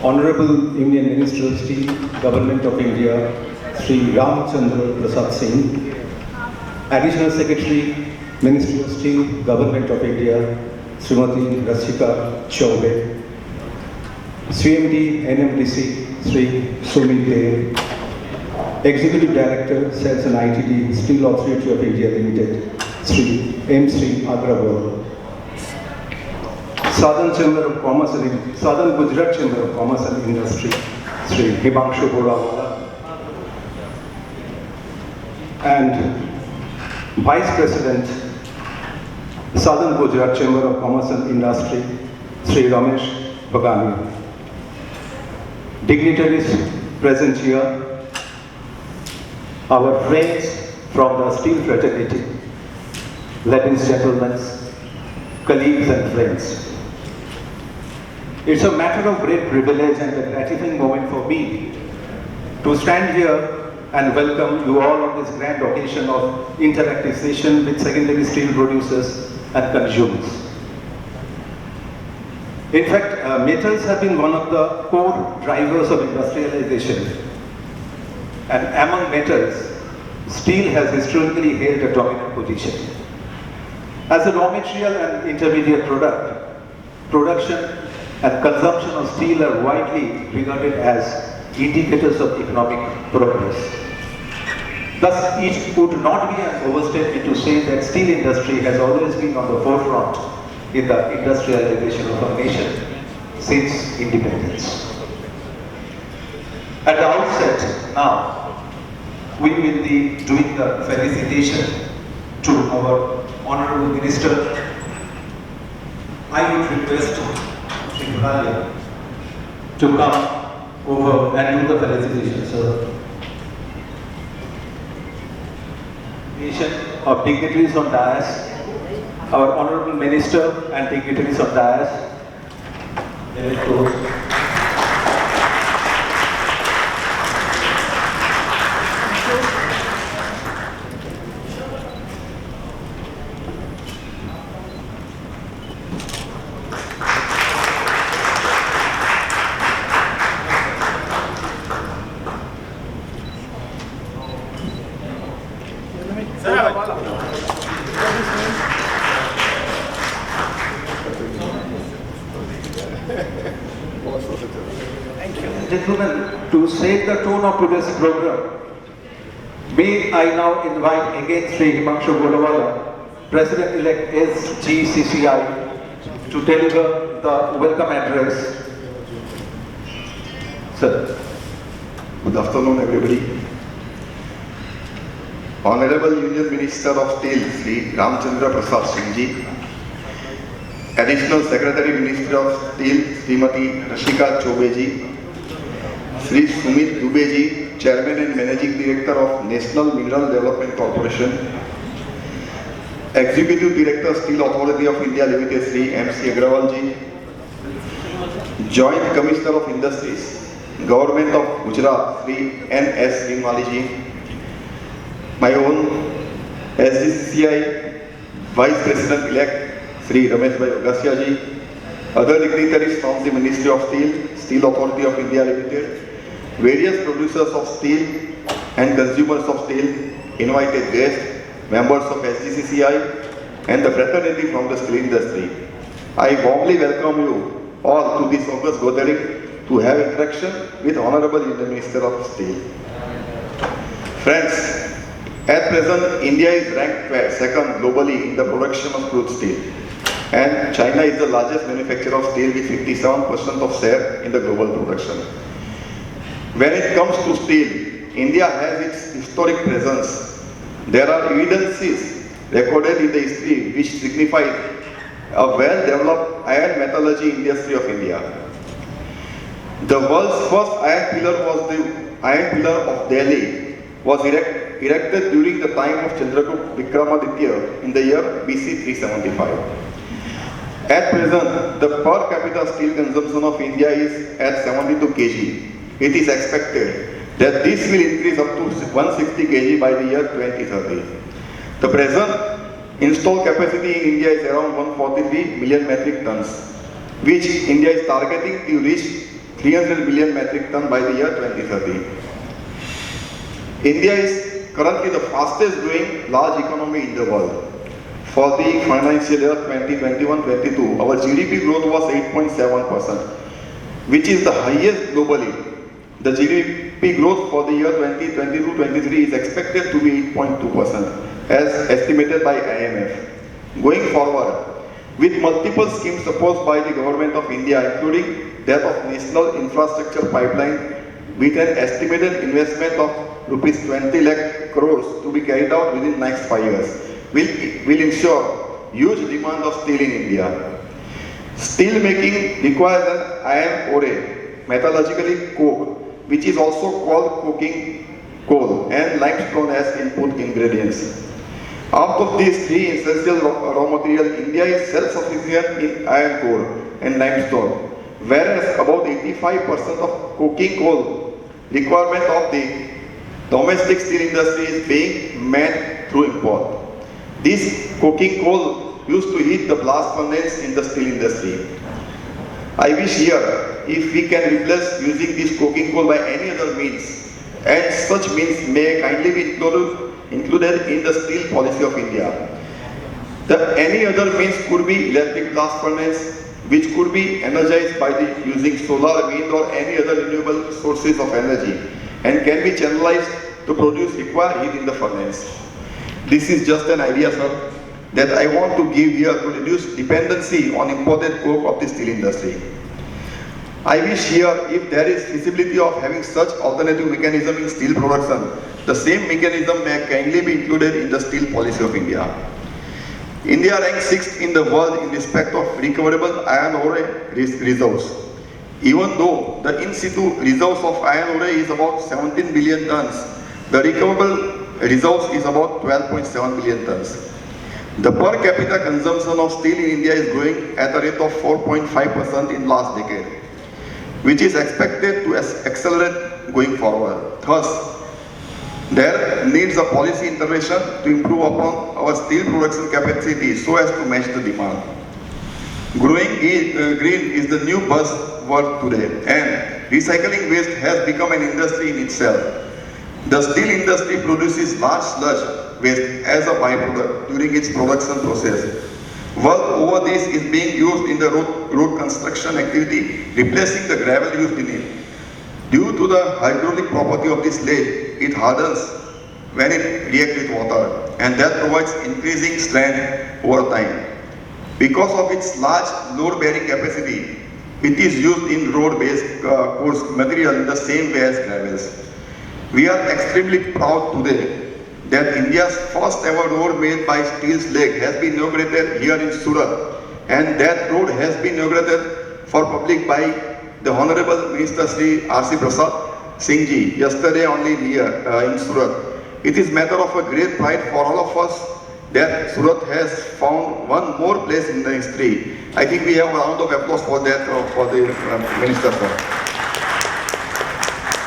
Honorable Union Minister of Steel, Government of India, Sri Ramchandra Prasad Singh, Additional Secretary, Ministry of Steel, Government of India, Srimati Rasika Chaube, CMD NMDC, Sri Sumit Dev, Executive Director, Sales and ITD, Steel Authority of India Limited, Sri M. Sri Agrawal, Southern Gujarat Chamber of Commerce and Industry, Sri Himanshu Borawala, and Vice President, Southern Gujarat Chamber of Commerce and Industry, Sri Ramesh Bagania. Dignitaries present here, our friends from the steel fraternity, ladies and gentlemen, colleagues and friends. It's a matter of great privilege and a gratifying moment for me to stand here and welcome you all on this grand occasion of interactive session with secondary steel producers and consumers. In fact, metals have been one of the core drivers of industrialization. And among metals, steel has historically held a dominant position. As a raw material and intermediate product, production and consumption of steel are widely regarded as indicators of economic progress. Thus, it would not be an overstatement to say that steel industry has always been on the forefront in the industrialization of our nation since independence. At the outset, now, we will be doing the felicitation to our Honorable Minister. I would request Sri Bhalia to come over and do the felicitation, sir. Of dignitaries on dais, our Honorable Minister and dignitaries on dais. Gentlemen, to set the tone of today's program, may I now invite again Sri Himanshu Borawala, President-elect SGCCI, to deliver the welcome address. Sir. Good afternoon, everybody. Honorable Union Minister of Steel, Sri Ramchandra Prasad Singh ji, Additional Secretary Ministry of Steel, Srimati Rasika Chaube ji, Sri Sumit Dubey ji, Chairman and Managing Director of National Mineral Development Corporation, Executive Director Steel Authority of India Limited, Sri M. C. Agrawal ji, Joint Commissioner of Industries, Government of Gujarat, Sri N. S. Limwali ji, my own SGCCI Vice President-elect Sri Ramesh Bagania ji, other dignitaries from the Ministry of Steel, Steel Authority of India Limited, various producers of steel and consumers of steel, invited guests, members of SGCCI and the fraternity from the steel industry. I warmly welcome you all to this august gathering to have interaction with Honorable Union Minister of Steel. Friends, at present, India is ranked second globally in the production of crude steel, and China is the largest manufacturer of steel with 57% of share in the global production. When it comes to steel, India has its historic presence. There are evidences recorded in the history which signify a well-developed iron metallurgy industry of India. The world's first iron pillar was the Iron Pillar of Delhi, was erected during the time of Chandragupta Vikramaditya in the year BC 375. At present, the per capita steel consumption of India is at 72 kg. It is expected that this will increase up to 160 kg by the year 2030. The present installed capacity in India is around 143 million metric tons, which India is targeting to reach 300 million metric ton by the year 2030. India is currently the fastest growing large economy in the world. For the financial year 2021-22, our GDP growth was 8.7%, which is the highest globally. The GDP growth for the year 2022-23 is expected to be 8.2%, as estimated by IMF. Going forward, with multiple schemes proposed by the Government of India, including that of National Infrastructure Pipeline, with an estimated investment of rupees 20 lakh crores to be carried out within next 5 years, will ensure huge demand of steel in India. Steel making requires an iron ore, metallurgically coke, which is also called coking coal, and limestone as input ingredients. Out of these three essential raw materials, India is self-sufficient in iron ore and limestone, whereas about 85% of coking coal requirement of the domestic steel industry is being met through import. This coking coal used to heat the blast furnace in the steel industry. I wish here if we can replace using this coking coal by any other means, and such means may kindly be included in the steel policy of India. Any other means could be electric blast furnace, which could be energized by using solar, wind or any other renewable sources of energy, and can be channelized to produce required heat in the furnace. This is just an idea, sir, that I want to give here to reduce dependency on imported coke of the steel industry. I wish here if there is feasibility of having such alternative mechanism in steel production, the same mechanism may kindly be included in the steel policy of India. India ranks 6th in the world in respect of recoverable iron ore reserves. Even though the in-situ reserves of iron ore is about 17 billion tons, the recoverable reserves is about 12.7 billion tons. The per capita consumption of steel in India is growing at a rate of 4.5% in last decade, which is expected to accelerate going forward. Thus, there needs a policy intervention to improve upon our steel production capacity so as to match the demand. Growing green is the new buzzword today, and recycling waste has become an industry in itself. The steel industry produces large sludge waste as a byproduct during its production process. Work over this is being used in the road construction activity, replacing the gravel used in it. Due to the hydraulic property of this lead, it hardens when it reacts with water, and that provides increasing strength over time. Because of its large load-bearing capacity, it is used in road-based coarse material in the same way as gravels. We are extremely proud today that India's first ever road made by steel slag has been inaugurated here in Surat, and that road has been inaugurated for public by the Honorable Minister Sri R.C. Prasad Singh Ji yesterday only here in Surat. It is matter of a great pride for all of us that Surat has found one more place in the history. I think we have a round of applause for that for the Minister, sir.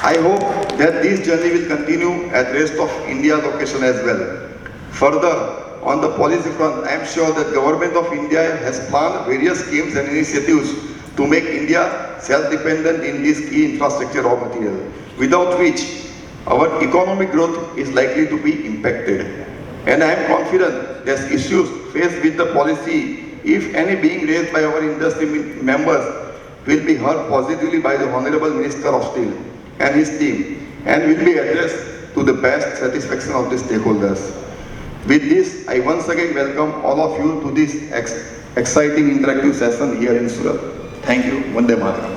I hope that this journey will continue at rest of India location as well. Further, on the policy front, I am sure that Government of India has planned various schemes and initiatives to make India self-dependent in this key infrastructure raw material, without which our economic growth is likely to be impacted. And I am confident that issues faced with the policy, if any being raised by our industry members, will be heard positively by the Honorable Minister of Steel and his team, and will be addressed to the best satisfaction of the stakeholders. With this, I once again welcome all of you to this exciting interactive session here in Surat. Thank you. Vande Mataram.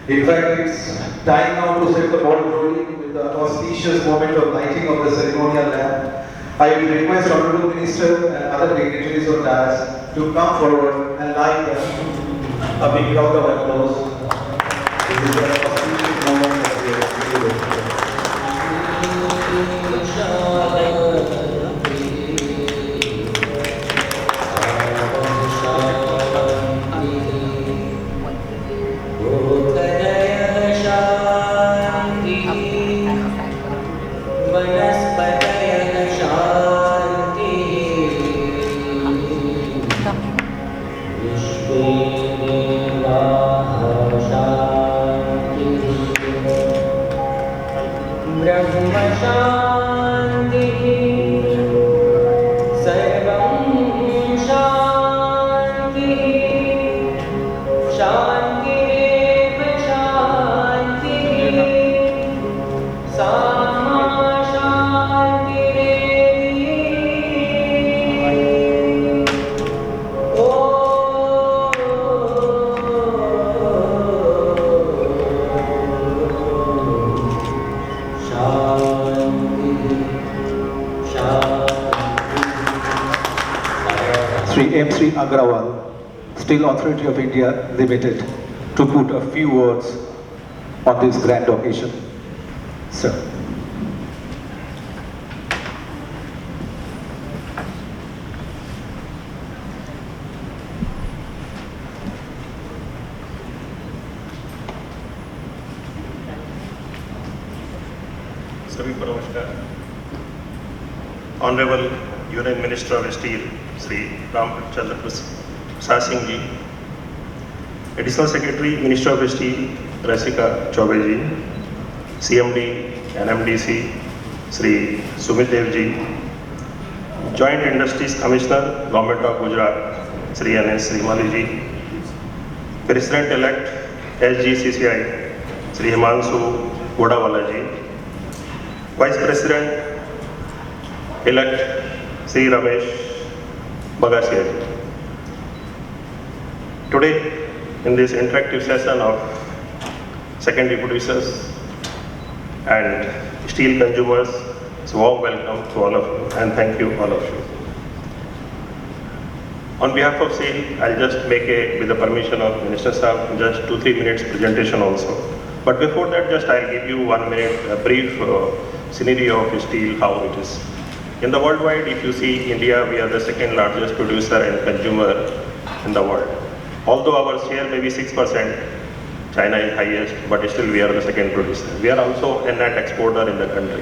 In fact, it's time now to set the ball rolling with the auspicious moment of lighting of the ceremonial lamp. I will request Honorable Minister and other dignitaries of DAS to come forward and light them. A big round of applause. This is the auspicious moment that we are experiencing. Vishnu Sri Agrawal, Steel Authority of India Limited, to put a few words on this grand occasion. Sir. सभी को नमस्कार। Honourable union minister of steel Shri Ramchandra Prasad Singh ji, additional secretary minister of steel Rasika Choubey ji, CMD NMDC Shri Sumit Dev ji, joint industries commissioner government of Gujarat Shri NS Shrimali ji, president elect SGCCI Shri Himanshu Godawala ji, vice president elect Sri Ramesh Bagasia. Today, in this interactive session of secondary producers and steel consumers, it's a warm welcome to all of you and thank you all of you. On behalf of SAIL, I'll just make with the permission of Minister Saab, just 2-3 minutes presentation also. But before that, just I'll give you 1 minute, a brief scenario of steel, how it is. In the worldwide, if you see India, we are the second largest producer and consumer in the world. Although our share may be 6%, China is highest, but still we are the second producer. We are also a net exporter in the country.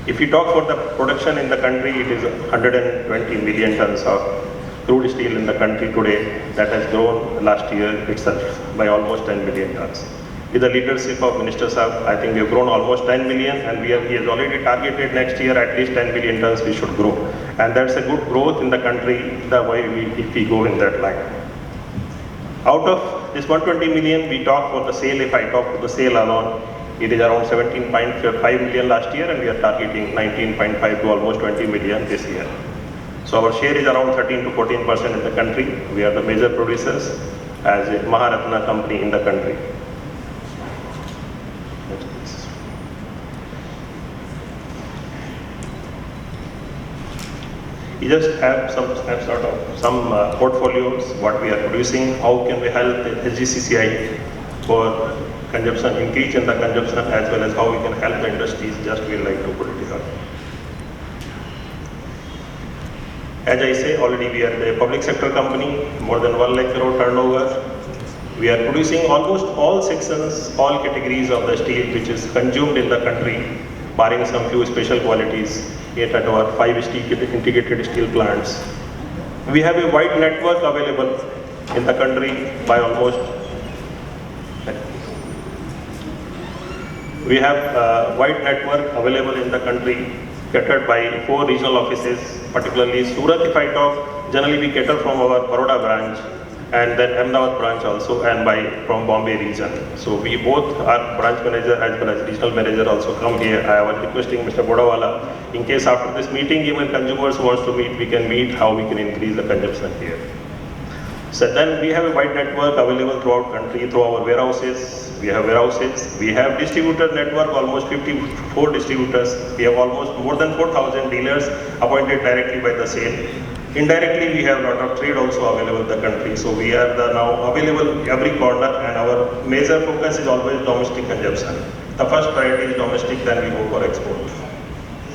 If we talk for the production in the country, it is 120 million tons of crude steel in the country today. That has grown last year itself by almost 10 million tons. With the leadership of Minister Saab, I think we have grown almost 10 million and he has already targeted next year at least 10 million tons we should grow. And that's a good growth in the country, the way if we go in that line. Out of this 120 million, we talk for the sale, if I talk for the sale alone, it is around 17.5 million last year and we are targeting 19.5 to almost 20 million this year. So our share is around 13 to 14% in the country. We are the major producers as a Maharatna company in the country. We just have some snapshot of some portfolios, what we are producing, how can we help the SGCCI for consumption, increase in the consumption, as well as how we can help the industries, just we like to put it here. As I say, already we are a public sector company, more than 1 lakh crore turnover. We are producing almost all sections, all categories of the steel which is consumed in the country, barring some few special qualities yet at our 5 integrated steel plants. We have a wide network available in the country by almost, we have a wide network available in the country catered by 4 regional offices, particularly Surat if I talk, generally we cater from our Baroda branch and then Ahmedabad branch also and from Bombay region. So we both are branch manager as well as regional manager also come here. I was requesting Mr. Bodawala, in case after this meeting even consumers wants to meet, we can meet how we can increase the consumption here. So then we have a wide network available throughout country through our warehouses. We have warehouses. We have distributor network, almost 54 distributors. We have almost more than 4,000 dealers appointed directly by the SAIL. Indirectly, we have a lot of trade also available in the country. So we are now available every corner and our major focus is always domestic consumption. The first priority is domestic, then we go for export.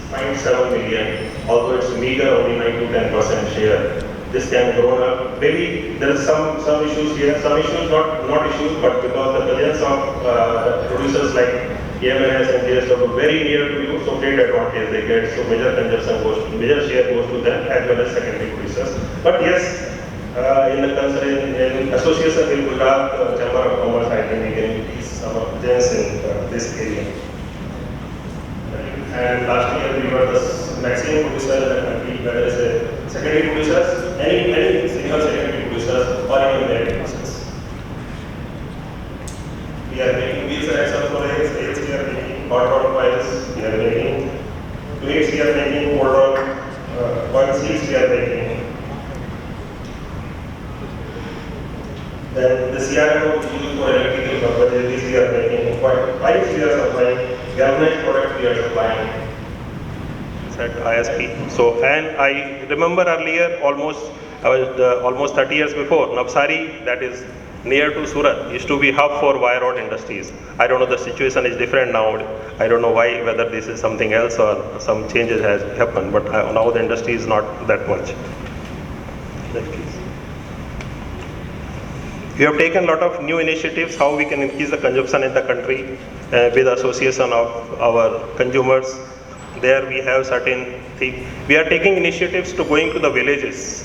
0.7 million, although it's meager, only 9 to 10% share. This can grow up. Maybe there is some issues here, some issues not issues, but because the presence of producers like EMNS and JSW very near to you, so trade advantage they get, so major consumption major share goes to them as well as secondary producers. But yes, in association with Gujarat Chamber of Commerce, I think we can increase some of this in this area. And last year we were the maximum producer in the country, whether it's a secondary producers, any single secondary producers or even direct producers. We are making wheels and axle for rails, we are making hot rod coils, we are making plates, we are making cold rod coil seals, we are making. Then the CRO which is used for electrical purposes, we are making pipes we are supplying, galvanized products we are supplying. At ISP. So, and I remember earlier almost I was almost 30 years before, Navsari, that is near to Surat, used to be hub for wire rod industries. I don't know, the situation is different now. I don't know why, whether this is something else or some changes has happened, but now the industry is not that much. Next, please. We have taken a lot of new initiatives how we can increase the consumption in the country with association of our consumers. There we have certain things. We are taking initiatives to going to the villages,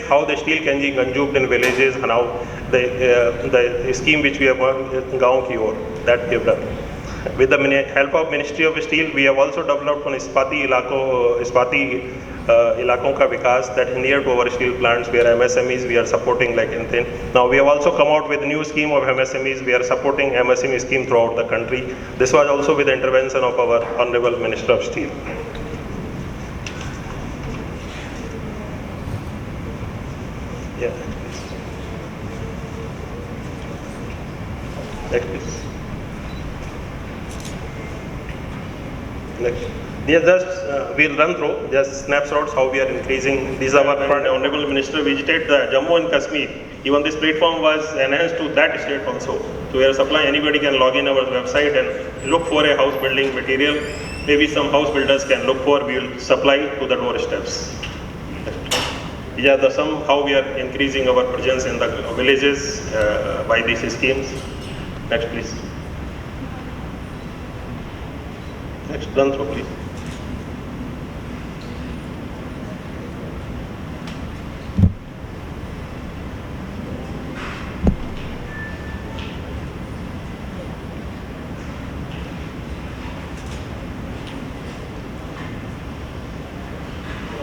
how the steel can be consumed in villages, and how the scheme which we have Gaon Ki Or, that we have done. With the help of Ministry of Steel, we have also developed on Ispati ilakon ka vikas, that near to our steel plants, where MSMEs we are supporting like anything. Now we have also come out with a new scheme of MSMEs. We are supporting MSME scheme throughout the country. This was also with the intervention of our Honorable Minister of Steel. Yeah. Next, please. Next. We'll run through just snapshots how we are increasing. These are our Honorable Minister visited the Jammu and Kashmir. Even this platform was enhanced to that state also. So we are supplying, anybody can log in our website and look for a house building material. Maybe some house builders can look for, we will supply to the doorsteps. These are some how we are increasing our presence in the villages by these schemes. Next, please. Next, run through, please.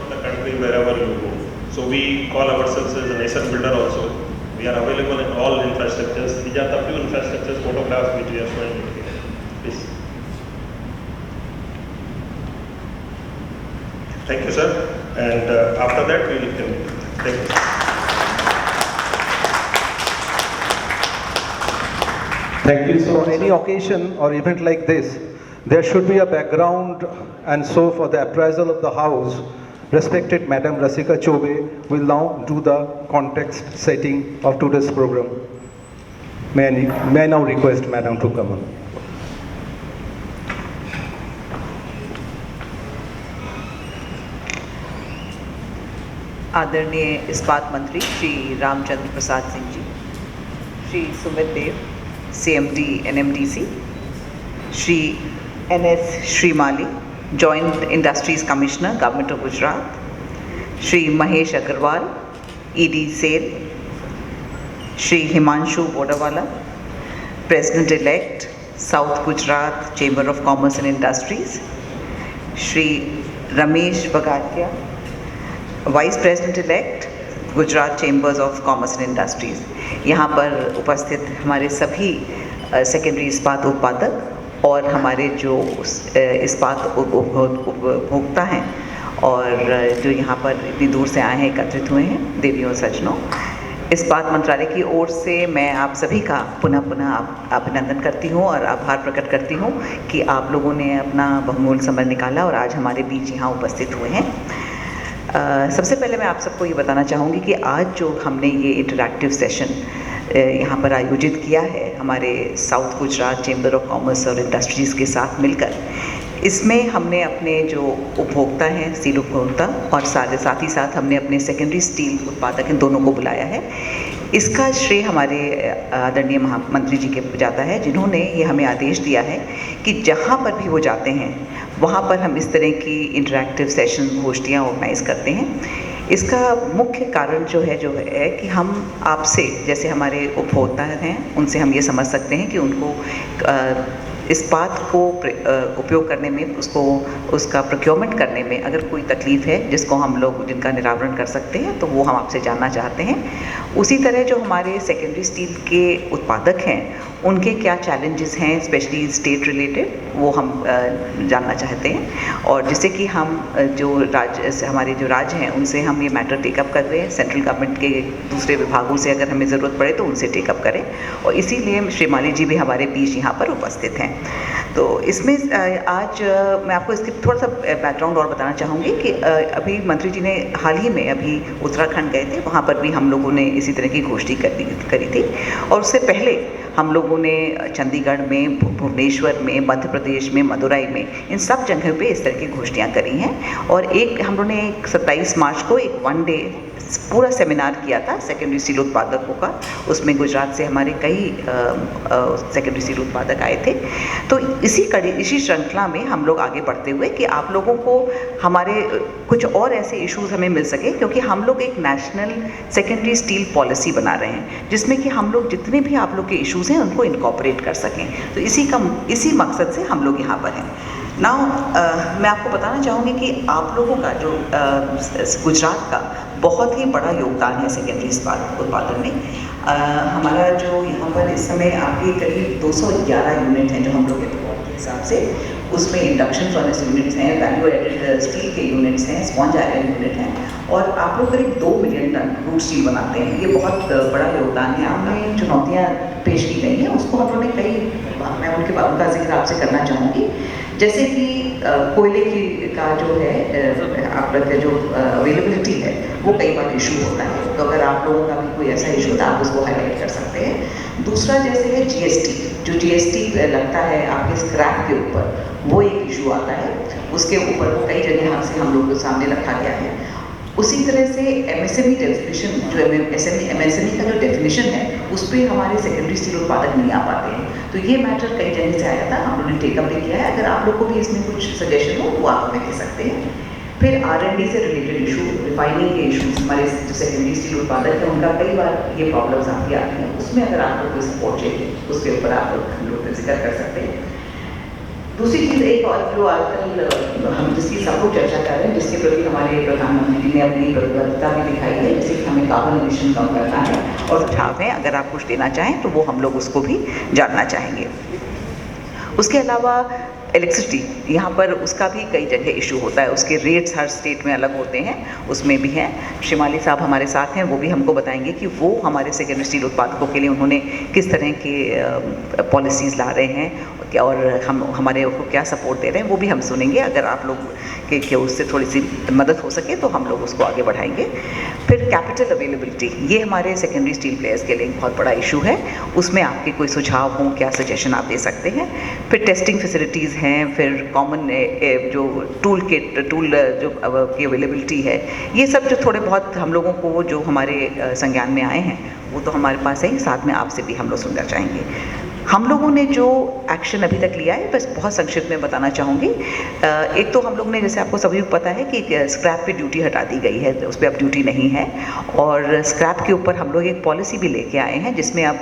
The country wherever you go. So we call ourselves as a nation builder also. We are available in all infrastructures. These are the few infrastructures photographs which we are showing here. Please. Thank you, sir. And after that, we will continue. Thank you. Thank you. So, on any occasion or event like this, there should be a background, and so for the appraisal of the house, respected Madam Rasika Chobe will now do the context setting of today's program. May I now request Madam to come on. आदरणीय इस्पात मंत्री Shri Ramchandra Prasad Singh ji, Shri Sumit Dev CMD NMDC, Shri NS Shrimali joint industries commissioner government of Gujarat, Shri Mahesh Agrawal ED SAIL, Shri Himanshu Bodawala president elect south Gujarat chamber of commerce and industries, Shri Ramesh Bagatia vice president elect Gujarat chambers of commerce and industries, यहाँ पर उपस्थित हमारे सभी secondary इस्पात उत्पादक और हमारे जो इस्पात उपभोक्ता हैं और जो यहाँ पर इतनी दूर से आए हैं, एकत्रित हुए हैं, देवियों और सज्जनों, इस्पात मंत्रालय की ओर से मैं आप सभी का पुनः अभिनंदन करती हूँ और आभार प्रकट करती हूँ कि आप लोगों ने अपना बहुमूल्य समय निकाला और आज हमारे बीच यहाँ उपस्थित हुए हैं। सबसे पहले मैं आप सबको ये बताना चाहूँगी कि आज जो हमने ये इंटरैक्टिव सेशन यहाँ पर आयोजित किया है हमारे south Gujarat chamber of commerce और इंडस्ट्रीज़ के साथ मिलकर, इसमें हमने अपने जो उपभोक्ता हैं, स्टील उपभोक्ता, और साथ ही साथ हमने अपने सेकेंडरी स्टील उत्पादक इन दोनों को बुलाया है। इसका श्रेय हमारे आदरणीय मंत्री जी के जाता है, जिन्होंने ये हमें आदेश दिया है कि जहाँ पर भी वो जाते हैं वहाँ पर हम इस तरह की इंटरैक्टिव सेशन गोष्ठियाँ ऑर्गेनाइज़ करते हैं। इसका मुख्य कारण जो है कि हम आपसे, जैसे हमारे उपभोक्ता हैं, उनसे हम ये समझ सकते हैं कि उनको इस्पात को उपयोग करने में, उसका प्रोक्योरमेंट करने में अगर कोई तकलीफ़ है जिनका निरावरण कर सकते हैं, तो वो हम आपसे जानना चाहते हैं। उसी तरह जो हमारे सेकेंडरी स्टील के उत्पादक हैं, उनके क्या चैलेंजेस हैं स्पेशली स्टेट रिलेटेड, वो हम जानना चाहते हैं, और जिससे कि हम हमारे जो राज्य हैं उनसे हम ये मैटर टेकअप कर रहे हैं। सेंट्रल गवर्नमेंट के दूसरे विभागों से अगर हमें ज़रूरत पड़े तो उनसे टेकअप करें, और इसीलिए श्रीमाली जी भी हमारे बीच यहाँ पर उपस्थित हैं। तो इसमें आज मैं आपको इसके थोड़ा सा बैकग्राउंड और बताना चाहूँगी कि अभी मंत्री जी ने हाल ही में अभी उत्तराखंड गए थे, वहाँ पर भी हम लोगों ने इसी तरह की घोषणा करी थी। और उससे पहले हम लोगों ने चंडीगढ़ में, भुवनेश्वर में, मध्य प्रदेश में, मदुरई में, इन सब जगह पे इस तरह की घोषणाएं करी हैं। और एक हम लोगों ने 27 मार्च को एक 1 डे पूरा सेमिनार किया था सेकेंडरी स्टील उत्पादकों का। उसमें गुजरात से हमारे कई सेकेंडरी स्टील उत्पादक आए थे। तो इसी श्रृंखला में हम लोग आगे बढ़ते हुए कि आप लोगों को हमारे कुछ और ऐसे इश्यूज हमें मिल सके, क्योंकि हम लोग एक नेशनल सेकेंडरी स्टील पॉलिसी बना रहे हैं जिसमें कि हम लोग जितने भी आप लोग के इश्यूज हैं उनको इनकॉर्पोरेट कर सकें। तो इसी मकसद से हम लोग यहाँ पर हैं। नाउ मैं आपको बताना चाहूँगी कि आप लोगों का जो गुजरात का बहुत ही बड़ा योगदान है सेकेंडरी इस्पात उत्पादन में। हमारा जो यहाँ पर इस समय आपके करीब 211 यूनिट हैं जो हम लोग के रिपोर्ट के हिसाब से, उसमें इंडक्शन फर्नेस यूनिट्स हैं, वैल्यू एडेड स्टील के यूनिट्स हैं, स्पॉन्ज आयरन यूनिट हैं, और आप लोग करीब 2 मिलियन टन क्रूड स्टील बनाते हैं। ये बहुत बड़ा योगदान है। आपने चुनौतियाँ पेश की गई हैं, उसको हम लोगों ने मैं उनका जिक्र आपसे करना चाहूँगी। जैसे कि कोयले का जो है आप लोग का जो अवेलेबिलिटी है वो कई बार इशू होता है। तो अगर आप लोगों का भी कोई ऐसा इशू होता है आप उसको हाईलाइट कर सकते हैं। दूसरा जैसे है जीएसटी, जो जीएसटी लगता है आपके स्क्रैप के ऊपर, वो एक इशू आता है। उसके ऊपर वो कई जगह से हम लोग के सामने रखा गया है। उसी तरह से एमएसएमई डेफिनेशन, जो एमएसएमई का जो डेफिनेशन है उस पर हमारे सेकेंडरी स्टील उत्पादक नहीं आ पाते हैं। तो ये मैटर कई जगह से आया था, हम लोगों ने टेकअप भी किया है। अगर आप लोग को भी इसमें कुछ सजेशन हो वो आप हमें दे सकते हैं। फिर R&D से रिलेटेड इशू, रिफाइनिंग के इशूज, हमारे जो सेकेंडरी स्टील उत्पादक है उनका कई बार ये प्रॉब्लम्स आती हैं। उसमें अगर आप लोग कोई सपोर्ट चाहिए उसके ऊपर आप लोग हम लोग जिक्र कर सकते हैं। दूसरी चीज़ एक और जो आजकल हम जिसकी सब लोग चर्चा कर रहे हैं, जिसके प्रति हमारे प्रधानमंत्री ने अपनी प्रतिबद्धता भी दिखाई है, जैसे कि हमें कार्बन एमिशन कम करना है, और सुझाव हैं अगर आप कुछ देना चाहें तो वो हम लोग उसको भी जानना चाहेंगे। उसके अलावा इलेक्ट्रिसिटी, यहाँ पर उसका भी कई जगह इशू होता है, उसके रेट्स हर स्टेट में अलग होते हैं, उसमें भी हैं। शिमाली साहब हमारे साथ हैं, वो भी हमको बताएंगे कि वो हमारे सेकेंडरी स्टील उत्पादकों के लिए उन्होंने किस तरह के पॉलिसीज़ ला रहे हैं और हम हमारे को क्या सपोर्ट दे रहे हैं, वो भी हम सुनेंगे। अगर आप लोग के उससे थोड़ी सी मदद हो सके तो हम लोग उसको आगे बढ़ाएंगे। फिर कैपिटल अवेलेबिलिटी, ये हमारे सेकेंडरी स्टील प्लेयर्स के लिए बहुत बड़ा इशू है। उसमें आपके कोई सुझाव हों, क्या सजेशन आप दे सकते हैं। फिर टेस्टिंग फैसिलिटीज़ हैं, फिर कॉमन जो टूल जो की अवेलेबिलिटी है, ये सब जो थोड़े बहुत हम लोगों को जो हमारे संज्ञान में आए हैं वो तो हमारे पास है। साथ में आपसे भी हम लोग सुनना चाहेंगे। हम लोगों ने जो एक्शन अभी तक लिया है बस बहुत संक्षिप्त में बताना चाहूँगी। एक तो हम लोग ने, जैसे आपको सभी को पता है कि स्क्रैप पे ड्यूटी हटा दी गई है, उस पर अब ड्यूटी नहीं है। और स्क्रैप के ऊपर हम लोग एक पॉलिसी भी लेके आए हैं जिसमें अब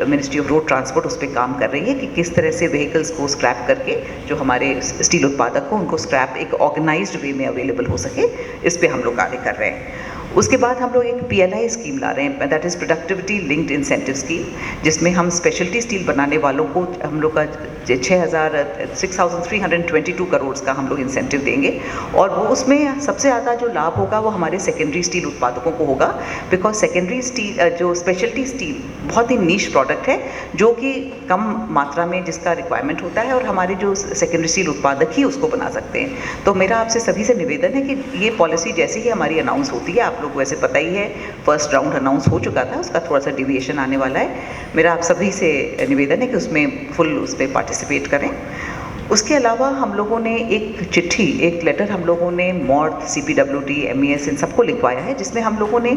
मिनिस्ट्री ऑफ रोड ट्रांसपोर्ट उस पर काम कर रही है कि किस तरह से व्हीकल्स को स्क्रैप करके जो हमारे स्टील उत्पादक को उनको स्क्रैप एक ऑर्गेनाइज्ड वे में अवेलेबल हो सके, इस पर हम लोग कार्य कर रहे हैं। उसके बाद हम लोग एक PLI स्कीम ला रहे हैं, that is productivity linked incentive scheme, जिसमें हम स्पेशलिटी स्टील बनाने वालों को हम लोग का 6,322 करोड़ का हम लोग इंसेंटिव देंगे। और वो उसमें सबसे ज़्यादा जो लाभ होगा वो हमारे सेकेंडरी स्टील उत्पादकों को होगा, बिकॉज सेकेंडरी स्टील जो स्पेशलिटी स्टील बहुत ही नीश प्रोडक्ट है जो कि कम मात्रा में जिसका रिक्वायरमेंट होता है और हमारे जो सेकेंडरी स्टील उत्पादक ही उसको बना सकते हैं। तो मेरा आपसे सभी से निवेदन है कि ये पॉलिसी जैसे ही हमारी अनाउंस होती है, आप लोग वैसे पता ही है फर्स्ट राउंड अनाउंस हो चुका था, उसका थोड़ा सा डिविएशन आने वाला है। मेरा आप सभी से निवेदन है कि उसमें फुल उस पर पार्टिसिपेट करें। उसके अलावा हम लोगों ने एक चिट्ठी, एक लेटर हम लोगों ने मॉर्थ, CPWD, MES इन सबको लिखवाया है, जिसमें हम लोगों ने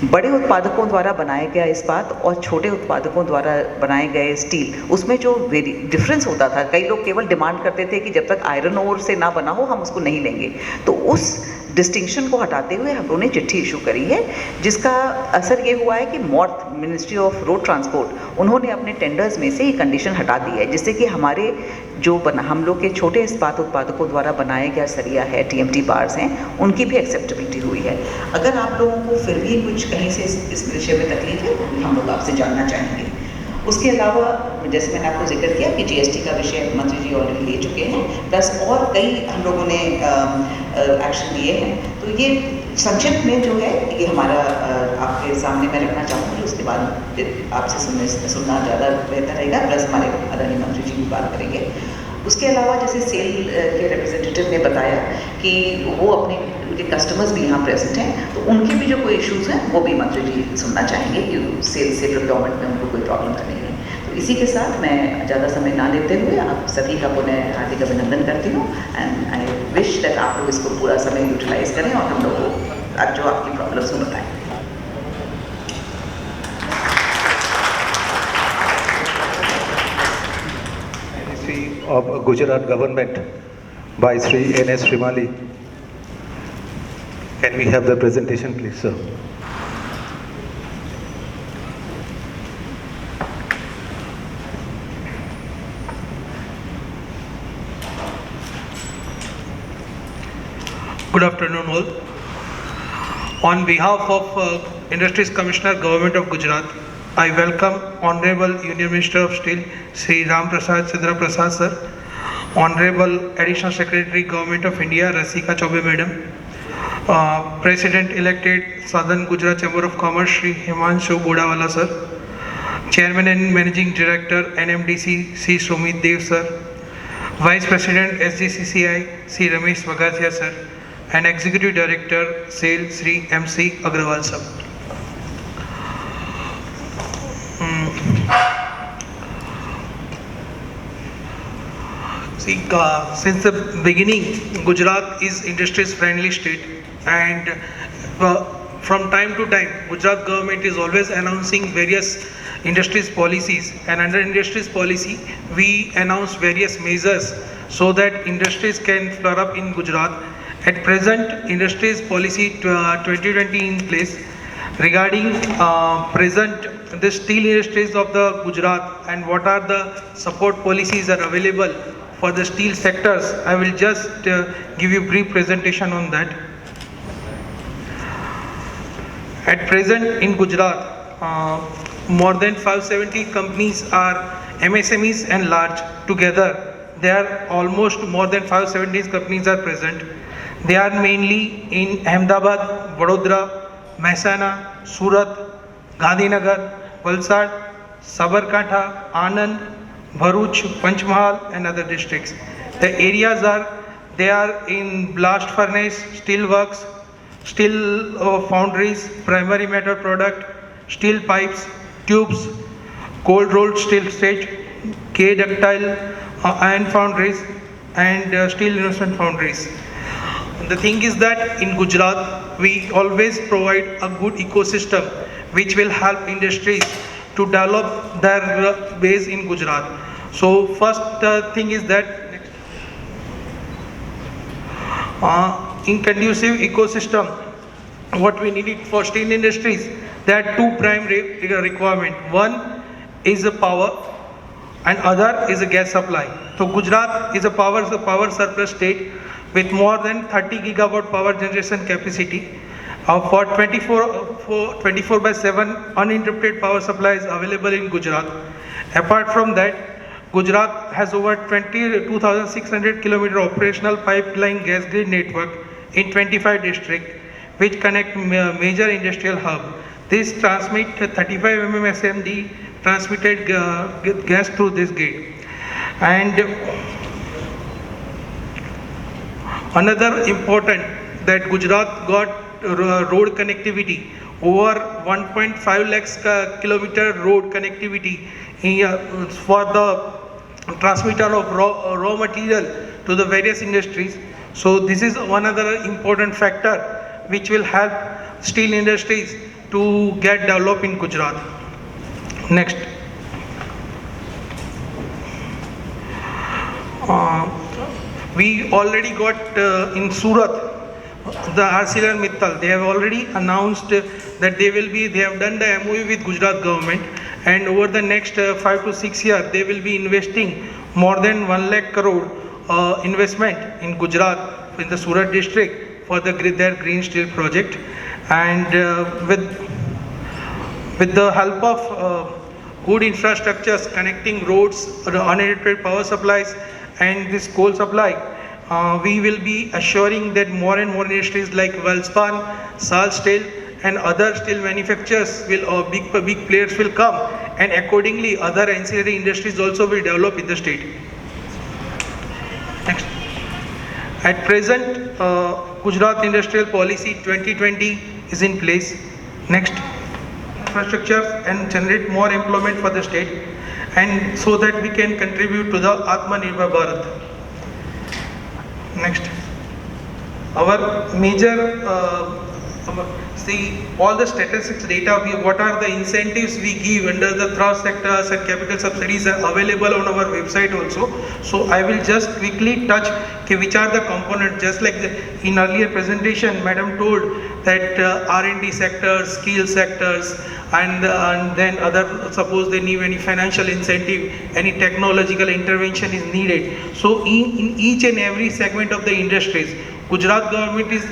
बड़े उत्पादकों द्वारा बनाया गया इस्पात और छोटे उत्पादकों द्वारा बनाए गए स्टील, उसमें जो डिफरेंस होता था, कई लोग केवल डिमांड करते थे कि जब तक आयरन ओर से ना बना हो हम उसको नहीं लेंगे, तो उस डिस्टिंक्शन को हटाते हुए हम लोगों ने चिट्ठी इशू करी है, जिसका असर ये हुआ है कि मॉर्थ, मिनिस्ट्री ऑफ रोड ट्रांसपोर्ट, उन्होंने अपने टेंडर्स में से ये कंडीशन हटा दी है, जिससे कि हमारे जो हम लोग के छोटे इस्पात उत्पादकों द्वारा बनाया गया सरिया है, TMT बार्स हैं, उनकी भी एक्सेप्टेबिलिटी हुई है। अगर आप लोगों को फिर भी कुछ कहीं से इस विषय में तकलीफ है तो हम लोग आपसे जानना चाहेंगे। उसके अलावा जैसे मैंने आपको जिक्र किया कि GST का विषय मंत्री जी ऑलरेडी ले चुके हैं, प्लस और कई हम लोगों ने एक्शन लिए हैं। तो ये संक्षिप्त में जो है ये हमारा आपके सामने मैं रखना चाहूँगी। उसके बाद आपसे सुनना ज़्यादा बेहतर रहेगा, प्लस हमारे आदरणीय मंत्री जी भी बात करेंगे। उसके अलावा जैसे सेल के रिप्रेजेंटेटिव ने बताया कि वो अपने उनके कस्टमर्स भी यहाँ प्रेजेंट हैं, तो उनके भी जो कोई इश्यूज़ हैं वो भी मंत्री जी सुनना चाहेंगे कि सेल से प्रोक्योरमेंट में उनको कोई प्रॉब्लम तो नहीं है। तो इसी के साथ मैं ज़्यादा समय ना लेते हुए आप सभी का पुनः हार्दिक अभिनंदन करती हूँ एंड आई विश दैट आप लोग इसको पूरा समय यूटिलाइज करें और हम लोग को जो आपकी प्रॉब्लम्स हो बताएं। Of Gujarat government by Sri N.S. Shrimali. Can we have the presentation, please, sir? Good afternoon all. On behalf of Industries Commissioner, Government of Gujarat, I welcome Honorable Union Minister of Steel, Sri Ram Prasad Chandra Prasad sir, Honorable Additional Secretary, Government of India, Rasika Chaube Madam, President elected Southern Gujarat Chamber of Commerce, Sri Himanshu Bodawala sir, Chairman and Managing Director, NMDC, Sri Sumit Dev sir, Vice President, SGCCI, Sri Ramesh Vagasia sir, and Executive Director, Sales, Sri MC Agrawal sir. See, since the beginning, Gujarat is industries friendly state, and from time to time, Gujarat government is always announcing various industries policies, and under industries policy, we announce various measures so that industries can flourish up in Gujarat. At present, industries policy 2020 in place regarding present the steel industries of the Gujarat and what are the support policies are available for the steel sectors. I will just give you a brief presentation on that. At present in Gujarat, more than 570 companies are MSMEs and large together. There are almost more than 570 companies are present. They are mainly in Ahmedabad, Vadodara, Mehsana, Surat, Gandhinagar, Valsad, Sabarkantha, Anand, Bharuch, Panchmahal and other districts. The areas they are in blast furnace, steel works, steel foundries, primary metal product, steel pipes, tubes, cold rolled steel stage, K ductile, iron foundries and steel investment foundries. The thing is that in Gujarat, we always provide a good ecosystem which will help industries to develop their base in Gujarat. So first thing is that in conducive ecosystem, what we need for steel industries, there are two primary requirements. One is the power and other is a gas supply. So Gujarat is a power surplus state with more than 30 gigawatt power generation capacity. For 24/7 uninterrupted power supply is available in Gujarat. Apart from that, Gujarat has over 22,600 km operational pipeline gas grid network in 25 districts, which connect major industrial hub. This transmit 35 mm SMD transmitted gas through this grid. And another important that Gujarat got road connectivity, over 1.5 lakhs kilometer road connectivity for the transmitter of raw material to the various industries. So this is one other important factor which will help steel industries to get developed in Gujarat. Next. We already got in Surat, the ArcelorMittal, they have already announced that they have done the MOU with Gujarat government, and over the next 5 to 6 years, they will be investing more than 1 lakh crore investment in Gujarat, in the Surat district for their green steel project. And with the help of good infrastructures connecting roads, uninterrupted power supplies and this coal supply, we will be assuring that more and more industries like Welspun, Sal Steel and other steel manufacturers will, or big players will come, and accordingly other ancillary industries also will develop in the state. Next. At present, Gujarat Industrial Policy 2020 is in place. Next. Infrastructure and generate more employment for the state, and so that we can contribute to the Atmanirbhar Bharat. Next. Our major see all the statistics data, what are the incentives we give under the thrust sectors and capital subsidies are available on our website also. So I will just quickly touch which are the components, just like in earlier presentation Madam told that R&D sectors, skill sectors, and then other, suppose they need any financial incentive, any technological intervention is needed. So in each and every segment of the industries, Gujarat government is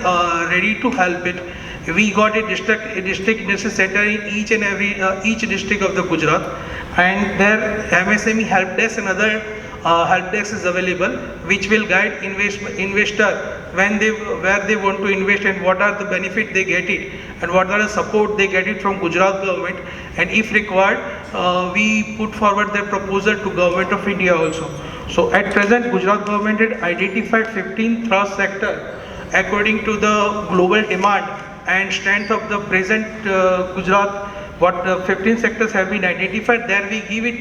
ready to help it. We got a district industry center in each and every each district of the Gujarat, and their MSME help desk and other help desk is available, which will guide investor when where they want to invest and what are the benefit they get it and what are the support they get it from Gujarat government, and if required we put forward their proposal to Government of India also. So at present Gujarat government had identified 15 thrust sector according to the global demand and strength of the present Gujarat. What 15 sectors have been identified, there we give it,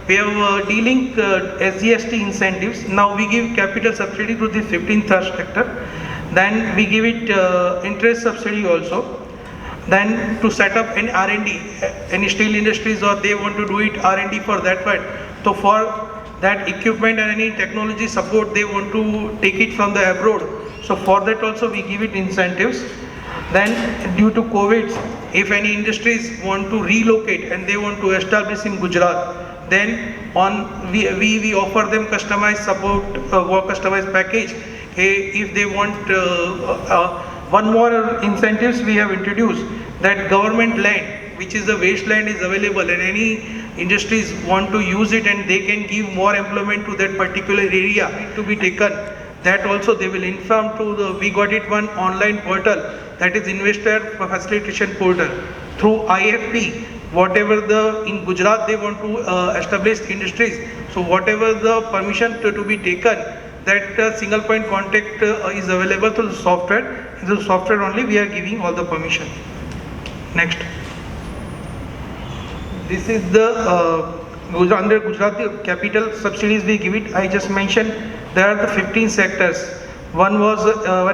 we have dealing SGST incentives. Now we give capital subsidy to the 15th sector. Then we give it interest subsidy also. Then to set up an R&D, any steel industries or they want to do it R&D for that one. So for that equipment and any technology support they want to take it from the abroad. So for that also we give it incentives. Then due to COVID, if any industries want to relocate and they want to establish in Gujarat, then we offer them customized support, customized package. If they want one more incentives we have introduced, that government land, which is the wasteland, is available and any industries want to use it and they can give more employment to that particular area to be taken. That also they will inform to the, we got it one online portal, that is Investor Facilitation Portal. Through IFP, whatever the, in Gujarat they want to establish industries, so whatever the permission to be taken, that single point contact is available through the software. In the software only we are giving all the permission. Next. This is the under Gujarat capital subsidies we give it. I just mentioned there are the 15 sectors. One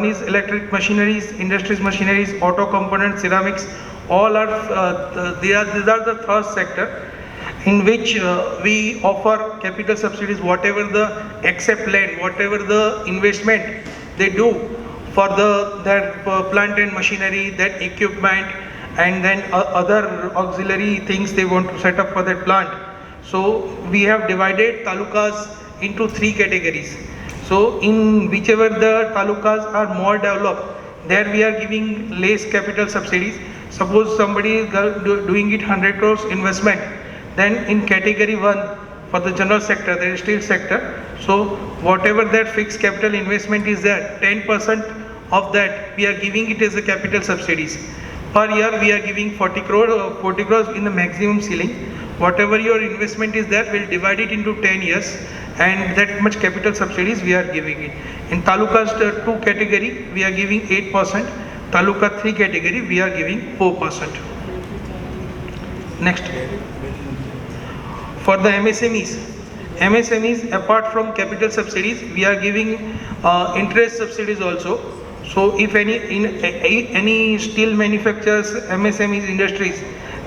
is electric machineries, industries machineries, auto components, ceramics. All are these are the first sector in which we offer capital subsidies. Whatever the except land, whatever the investment they do for that plant and machinery, that equipment, and then other auxiliary things they want to set up for that plant. So we have divided talukas into 3 categories. So in whichever the talukas are more developed, there we are giving less capital subsidies. Suppose somebody is doing it 100 crores investment, then in category 1 for the general sector, there is steel sector. So whatever that fixed capital investment is there, 10% of that we are giving it as a capital subsidies. Per year we are giving 40 crores in the maximum ceiling. Whatever your investment is there, we'll divide it into 10 years and that much capital subsidies we are giving it. In talukas 2 category we are giving 8%, taluka 3 category we are giving 4%. Next. For the MSMEs apart from capital subsidies we are giving interest subsidies also. So if any steel manufacturers, MSMEs industries,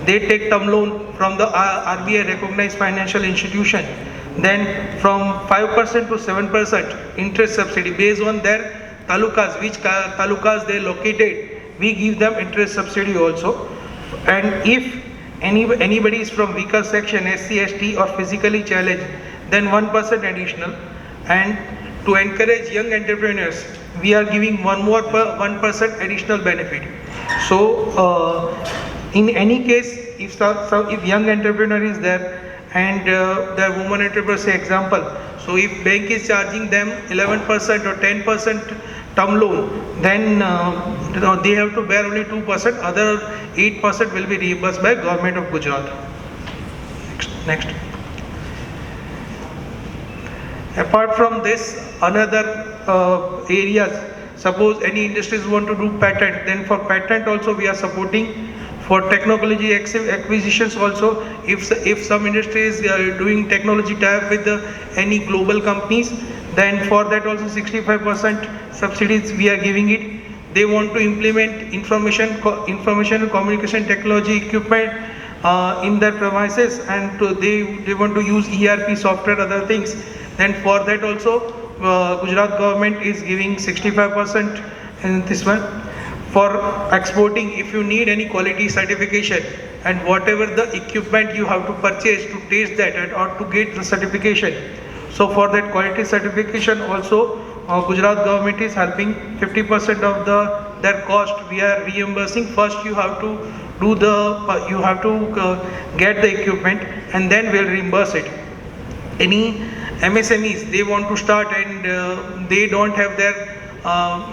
they take term loan from the RBI recognized financial institution, then from 5% to 7% interest subsidy based on their talukas, which talukas they located, we give them interest subsidy also. And if anybody is from weaker section, SC, ST or physically challenged, then 1% additional. And to encourage young entrepreneurs, we are giving 1% additional benefit. So in any case, if young entrepreneur is there and the woman entrepreneur, say example, so if bank is charging them 11% or 10% term loan, then they have to bear only 2%, other 8% will be reimbursed by Government of Gujarat. Next. Apart from this, another areas, suppose any industries want to do patent, then for patent also we are supporting. For technology acquisitions also, if some industry is doing technology tie-up with any global companies, then for that also 65% subsidies we are giving it. They want to implement information and communication technology equipment in their premises, and they want to use ERP software, other things. Then for that also Gujarat government is giving 65% in this one. For exporting, if you need any quality certification and whatever the equipment you have to purchase to test that or to get the certification, so for that quality certification also Gujarat government is helping. 50% of their cost we are reimbursing. First you have to do get the equipment, and then we'll reimburse it. Any MSMEs, they want to start and they don't have their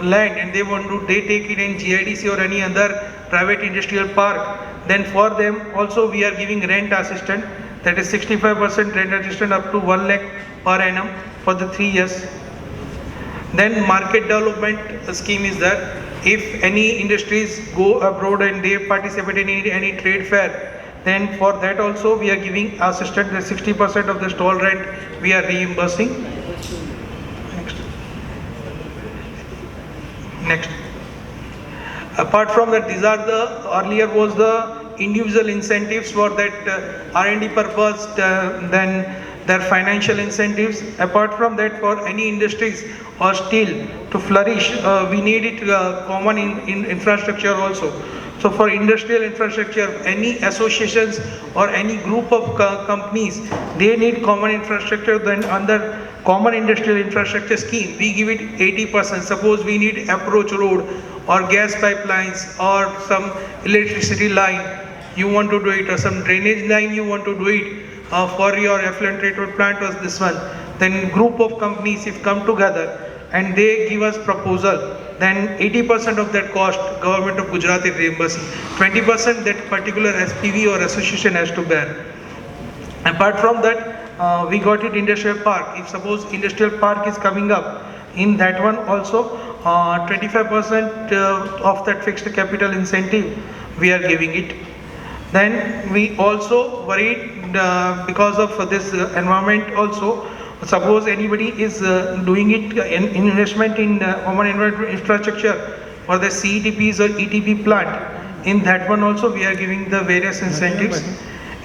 land, and they take it in GIDC or any other private industrial park, then for them also we are giving rent assistance, that is 65% rent assistance up to 1 lakh per annum for the 3 years. Then market development scheme is there. If any industries go abroad and they participate in any trade fair, then for that also we are giving assistance, that 60% of the stall rent we are reimbursing. Next. Apart from that, these are earlier was the individual incentives for that R&D purpose, then their financial incentives. Apart from that, for any industries or steel to flourish, we need it common in infrastructure also. So for industrial infrastructure, any associations or any group of companies, they need common infrastructure. Then under common industrial infrastructure scheme, we give it 80%. Suppose we need approach road or gas pipelines or some electricity line, you want to do it, or some drainage line you want to do it for your effluent treatment plant was this one. Then group of companies if come together and they give us proposal, then 80% of that cost Government of Gujarat is reimbursing. 20% that particular SPV or association has to bear. Apart from that, we got it industrial park. If suppose industrial park is coming up, in that one also 25% of that fixed capital incentive we are giving it. Then we also worried because of this environment also. Suppose anybody is doing it in investment in common environment infrastructure for the CETPs or ETP plant, in that one also we are giving the various incentives.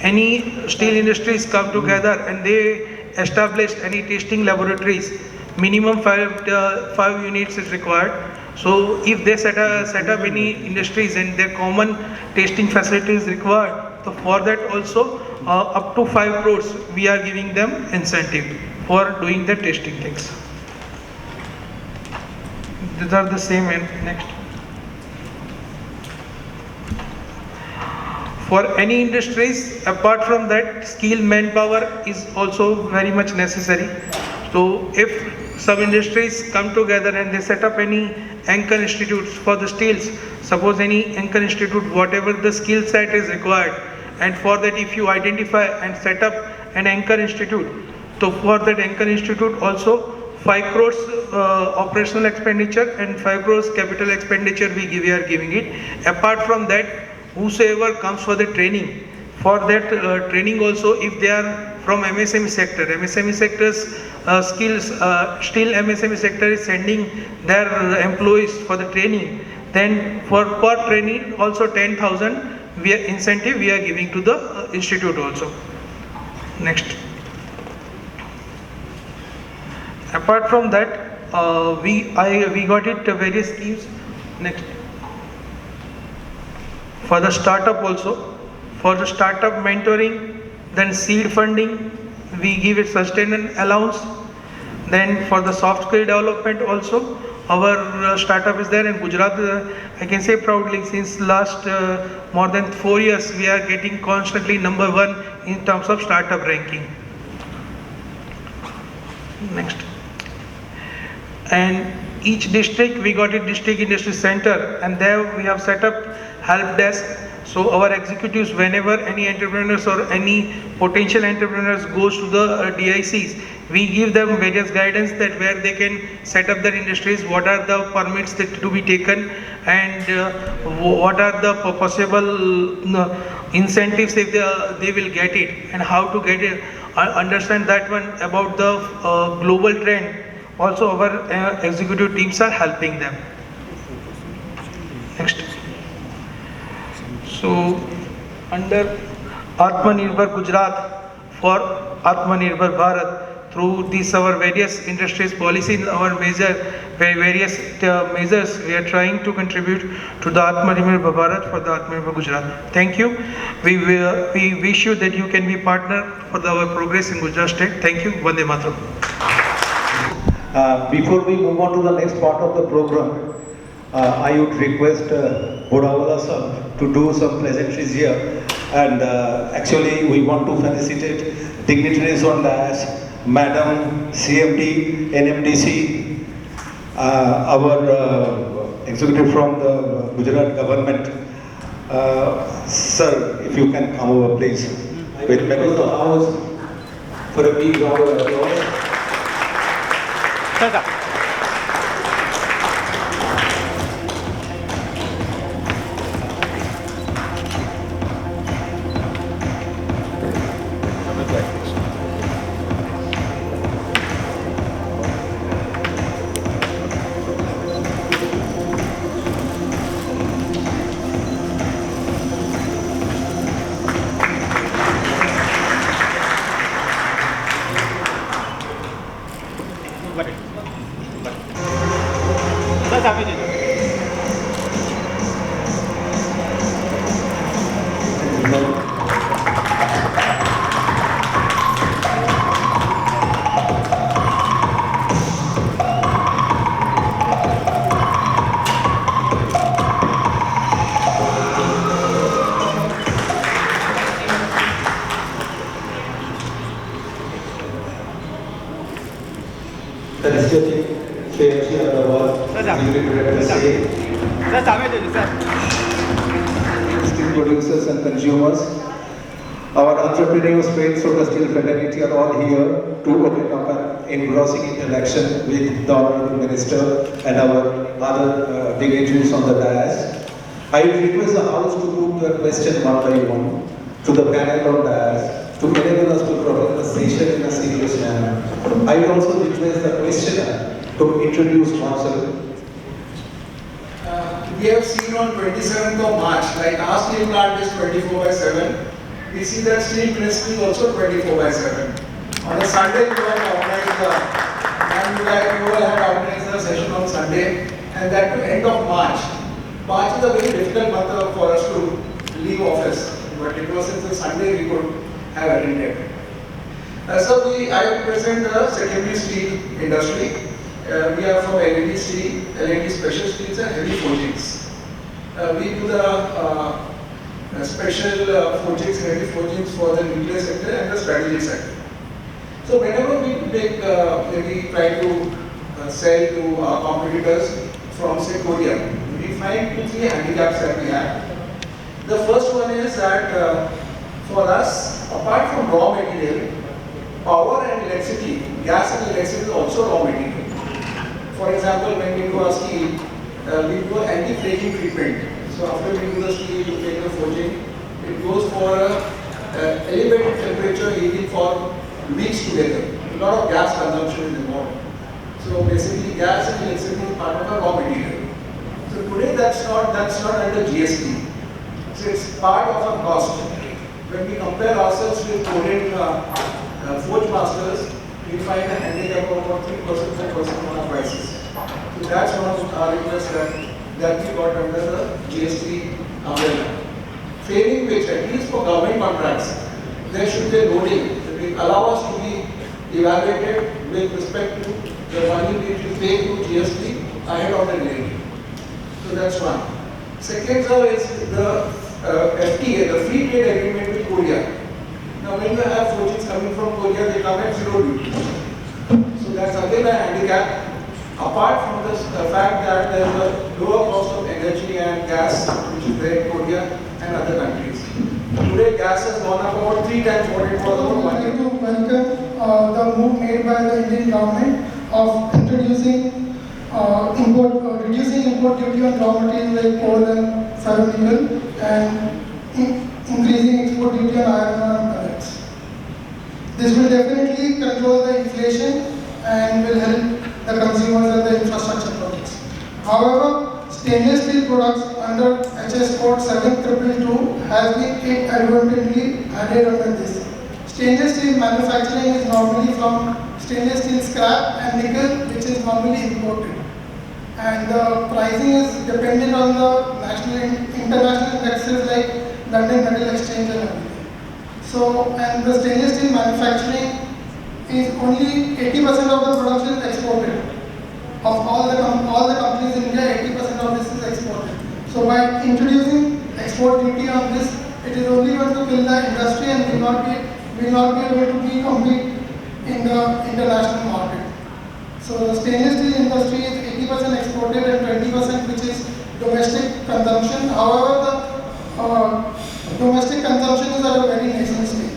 Any steel industries come together and they establish any testing laboratories, minimum 5 units is required. So if they set up any industries and their common testing facilities required, so for that also up to 5 crores we are giving them incentive for doing the testing things. These are the same. Next. For any industries, apart from that, skilled manpower is also very much necessary. So if some industries come together and they set up any anchor institutes for the steels, suppose any anchor institute, whatever the skill set is required, and for that if you identify and set up an anchor institute, so for that anchor institute also 5 crores operational expenditure and 5 crores capital expenditure we are giving it. Apart from that, whosoever comes for the training, for that training also, if they are from MSME sector, MSME sector's skills, still MSME sector is sending their employees for the training, then for per training also 10,000 incentive we are giving to the institute also. Next. Apart from that, we got it various schemes. Next. For the startup also, for the startup mentoring, then seed funding, we give it sustained allowance. Then for the soft skill development also, our startup is there in Gujarat. I can say proudly, since last more than 4 years, we are getting constantly number 1 in terms of startup ranking. Next. And each district we got a district industry center, and there we have set up help desk. So our executives, whenever any entrepreneurs or any potential entrepreneurs goes to the DICs, we give them various guidance that where they can set up their industries, what are the permits that to be taken, and what are the possible incentives if they will get it, and how to get it. Understand that one about the global trend. Also our executive teams are helping them. Next. So under Atmanirbhar Gujarat for Atmanirbhar Bharat, through these our various industries policies, our various measures, we are trying to contribute to the Atmanirbhar Bharat for the Atmanirbhar Gujarat. Thank you. We wish you that you can be partner for our progress in Gujarat state. Thank you. Vande Mataram. Before we move on to the next part of the program, I would request Bodawala sir to do some pleasantries here, and actually we want to felicitate dignitaries on the Madam CMD, NMDC, our executive from the Gujarat government. Sir, if you can come over please. With members of the House for a big round of applause. Steel producers and consumers, our entrepreneurs, friends of the steel fraternity are all here to open up an engrossing interaction with the Honorable Minister and our other dignitaries on the dais. I request the House to put their question one by one to the panel on dais to enable us to provide the session in a serious manner. I will also request the questioner to introduce oneself. We have seen on 27th of March, like our steel plant is 24/7. We see that steel ministry is also 24/7. On a Sunday, you have organized and you all have organized a session on Sunday, and that to end of March. March is a very difficult month for us to leave office, but it was since the Sunday we could have attended. So I represent the secondary steel industry. We are from LED steel, LED special steels and heavy forgings. We do the special forgings, heavy forgings for the nuclear sector and the strategic sector. So whenever we make, we try to sell to our competitors from say Korea, we find 2-3 handicaps that we have. The first one is that for us, apart from raw material, power and electricity, gas and electricity is also raw material. For example, when we do a steel, we do anti-flaking treatment. So after we do the steel, we take the forging, it goes for elevated temperature heating for weeks together. A lot of gas consumption is involved. So basically, gas and electricity is part of a raw material. So today, that's not under GST. So it's part of our cost. When we compare ourselves with Korean forge masters, we find a handicap of about 3%, 4% on our prices. So that's one of our requests that we got under the GST umbrella. Failing which, at least for government contracts, there should be a loading that will allow us to be evaluated with respect to the money which we pay to GST ahead of the delivery. So that's one. Second, sir, is the FTA, the free trade agreement with Korea. Now, when you have forgings coming from Korea, they come at 0 duty. So that's again a handicap. apart from this, the fact that there is a lower cost of energy and gas, which is there in Korea and other countries. Today, gas has gone up about 3 times what it was about 1 year. To welcome the move made by the Indian government of introducing reducing import duty on raw materials like coal and ferronickel and increasing export duty on iron ore and pellets. This will definitely control the inflation and will help the consumers and the infrastructure projects. However, stainless steel products under HS code 7222 has been inadvertently added under this. Stainless steel manufacturing is normally from stainless steel scrap and nickel, which is normally imported. And the pricing is dependent on the national and international indexes like London Metal Exchange and everything. So, and the stainless steel manufacturing is only 80% of the production is exported. Of all the companies in India, 80% of this is exported. So by introducing export duty on this, it is only going to kill the industry and will not be able to be compete in the international market. So the stainless steel industry is 80% exported and 20% which is domestic consumption. However, the domestic consumption is at a very nascent stage.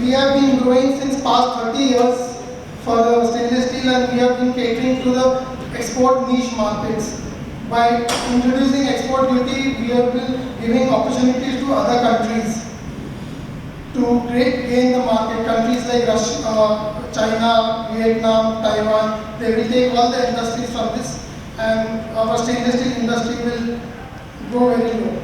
We have been growing since past 30 years for the stainless steel, and we have been catering to the export niche markets. By introducing export duty, we have been giving opportunities to other countries to gain the market. Countries like Russia, China, Vietnam, Taiwan, they will take all the industries from this, and our stainless steel industry will go very low.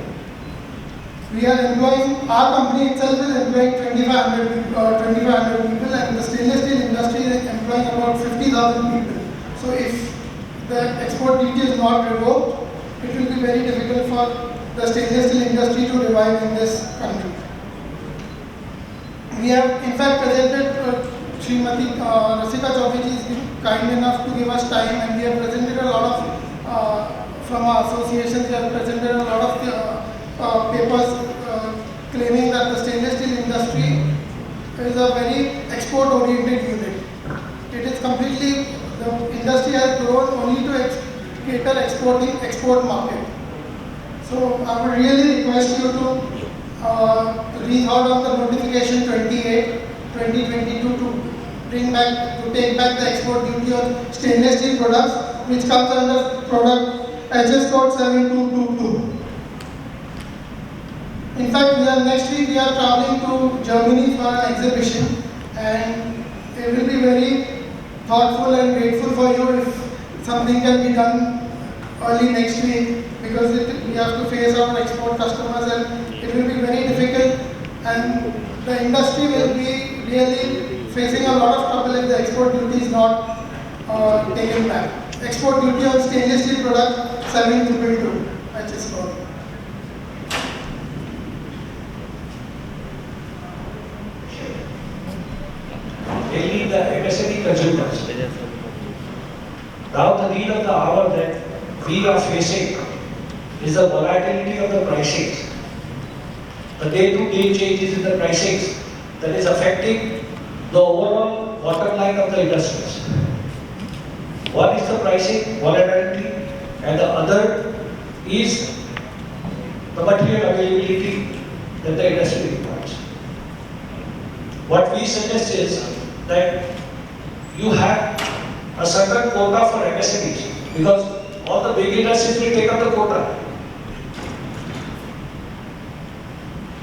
We are employing, our company itself is employing 2,500 people, and the stainless steel industry is employing about 50,000 people. So if the export duty is not revoked, it will be very difficult for the stainless steel industry to revive in this country. We have in fact presented, Srimati Rasika Chaudhary is kind enough to give us time, and we have presented a lot of, from our associations, we have presented a lot of papers claiming that the stainless steel industry is a very export-oriented unit. It is completely, the industry has grown only to cater export market. So I would really request you to read out on the notification 28, 2022 to take back the export duty on stainless steel products, which comes under product HS code 7222. In fact, next week we are traveling to Germany for an exhibition, and it will be very thoughtful and grateful for you if something can be done early next week, because we have to face our export customers and it will be very difficult, and the industry will be really facing a lot of trouble if the export duty is not taken back. Export duty on stainless steel product 7222, HS code. Mainly the MSME consumers. Now the need of the hour that we are facing is the volatility of the pricing. The day-to-day changes in the pricing that is affecting the overall bottom line of the industries. One is the pricing volatility, and the other is the material availability that the industry requires. What we suggest is that you have a certain quota for MSMEs, because all the big industries will take up the quota.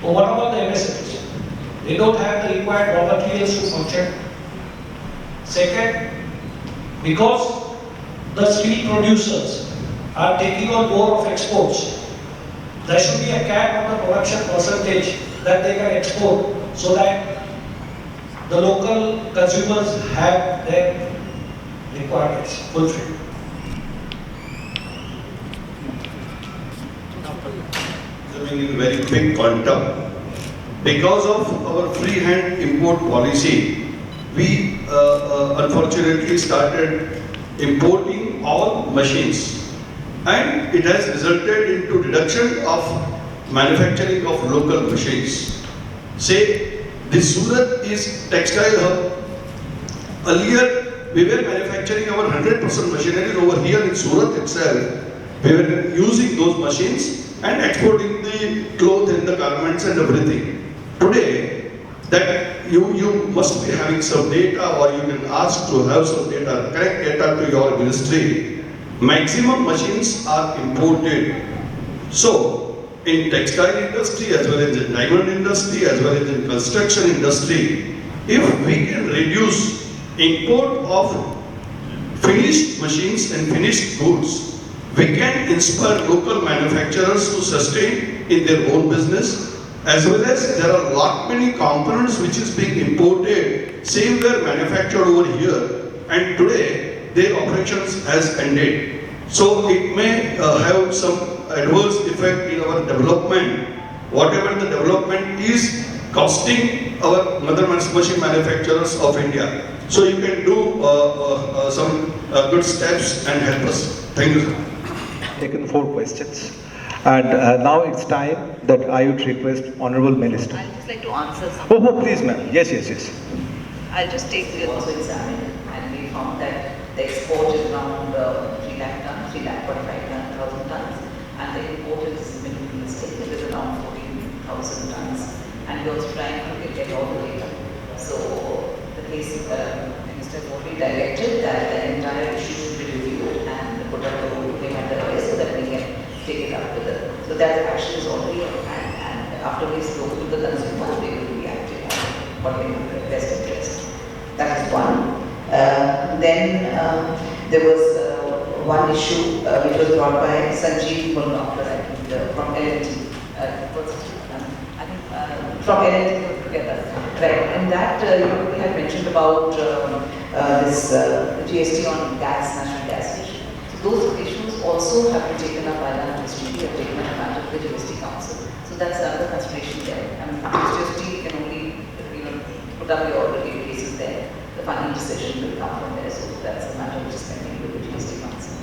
But what about the MSMEs? They don't have the required raw materials to function. Second, because the steel producers are taking on more of exports, there should be a cap on the production percentage that they can export, so that the local consumers have their requirements fulfilled. In very quick quantum, because of our free hand import policy, we unfortunately started importing all machines, and it has resulted into reduction of manufacturing of local machines. Say, the Surat is textile hub. Earlier, we were manufacturing our 100% machinery over here in Surat itself. We were using those machines and exporting the clothes and the garments and everything. Today, that you must be having some data, or you can ask to have some data, correct data to your ministry. Maximum machines are imported. So, in textile industry as well as in diamond industry as well as in construction industry, if we can reduce import of finished machines and finished goods, we can inspire local manufacturers to sustain in their own business, as well as there are lot many components which is being imported, same were manufactured over here, and today their operations has ended. So it may have some adverse effect in our development. Whatever the development is costing our mother machine manufacturers of India. So you can do some good steps and help us. Thank you, sir. Taken 4 questions. And now it's time that I would request Honorable Minister. I'd just like to answer some. Oh, please, ma'am. Yes. I'll just take the also examine, and we found that the export is around 3 lakh tons, 3,45,000 tons, and the import is minimalistic, it is around 14,000 tons. And we're also trying to get all the data. So the case Minister has already directed that the entire issue should be reviewed and put up the whole thing at the way so that we can take it up with the. So that action is already on hand, and after we spoke with the consumers, we will be acting on what we will best interest. That is one. Then there was one issue which was brought by Sanjeev Mulnokar, I think, from L&T. From L&T together. Right. In that, you had mentioned about this GST on gas, national gas issue. So those issues also have been taken up by the ministry. We have taken up matter of the GST Council. So that's another consideration there. I mean, GST can only put up your cases there. The final decision will come from there. So that's a matter which is pending with the GST Council.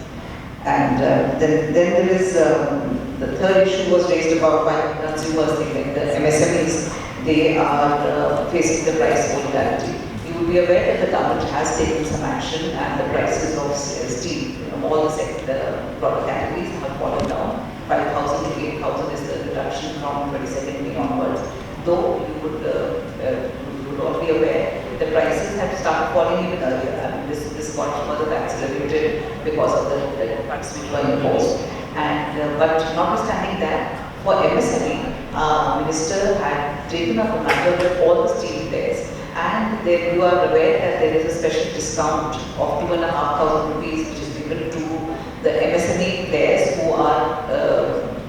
And then there is the third issue was raised about by consumers, like the MSMEs. They are facing the price volatility. You will be aware that the government has taken some action, and the prices of steel, all the product categories have fallen down. 5,000 to 8,000 is the reduction from 22nd May onwards. Though you would all be aware, the prices have started falling even earlier. I mean, this got further accelerated because of the cuts which were imposed. And but notwithstanding that, for MSME, Minister had taken up a matter with all the steel players, and you are aware that there is a special discount of 2,500 rupees which is given to the MSME players who are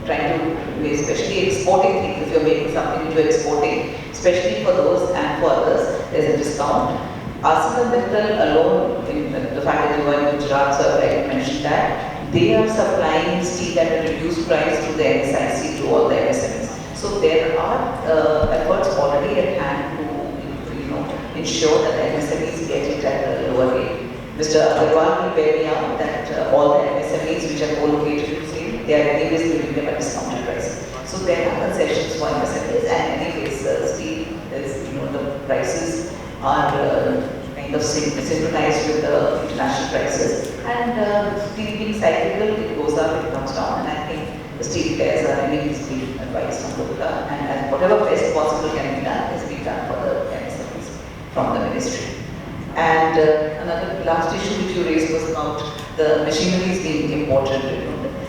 trying to, especially exporting things. If you're making something which you're exporting, especially for those and for others, there's a discount. ArcelorMittal alone, in the fact that you are in Gujarat, so I'd like to mention that they are supplying steel at a reduced price to the MSIC, to all the MSMEs. So there are efforts already at hand to ensure that the MSMEs get it at a lower rate. Mr. Agarwal will bear me out that all the MSMEs which are co-located in steel, they are anyways giving them a discounted price. So there are concessions for MSMEs, and anyways steel is, the prices are kind of synchronized with the international prices. And steel being cyclical, it goes up, it comes down, and I think the steel players are anyways being advised on and whatever best possible can be done is being done for the MSMEs from the ministry. And another last issue which you raised was about the machineries being imported.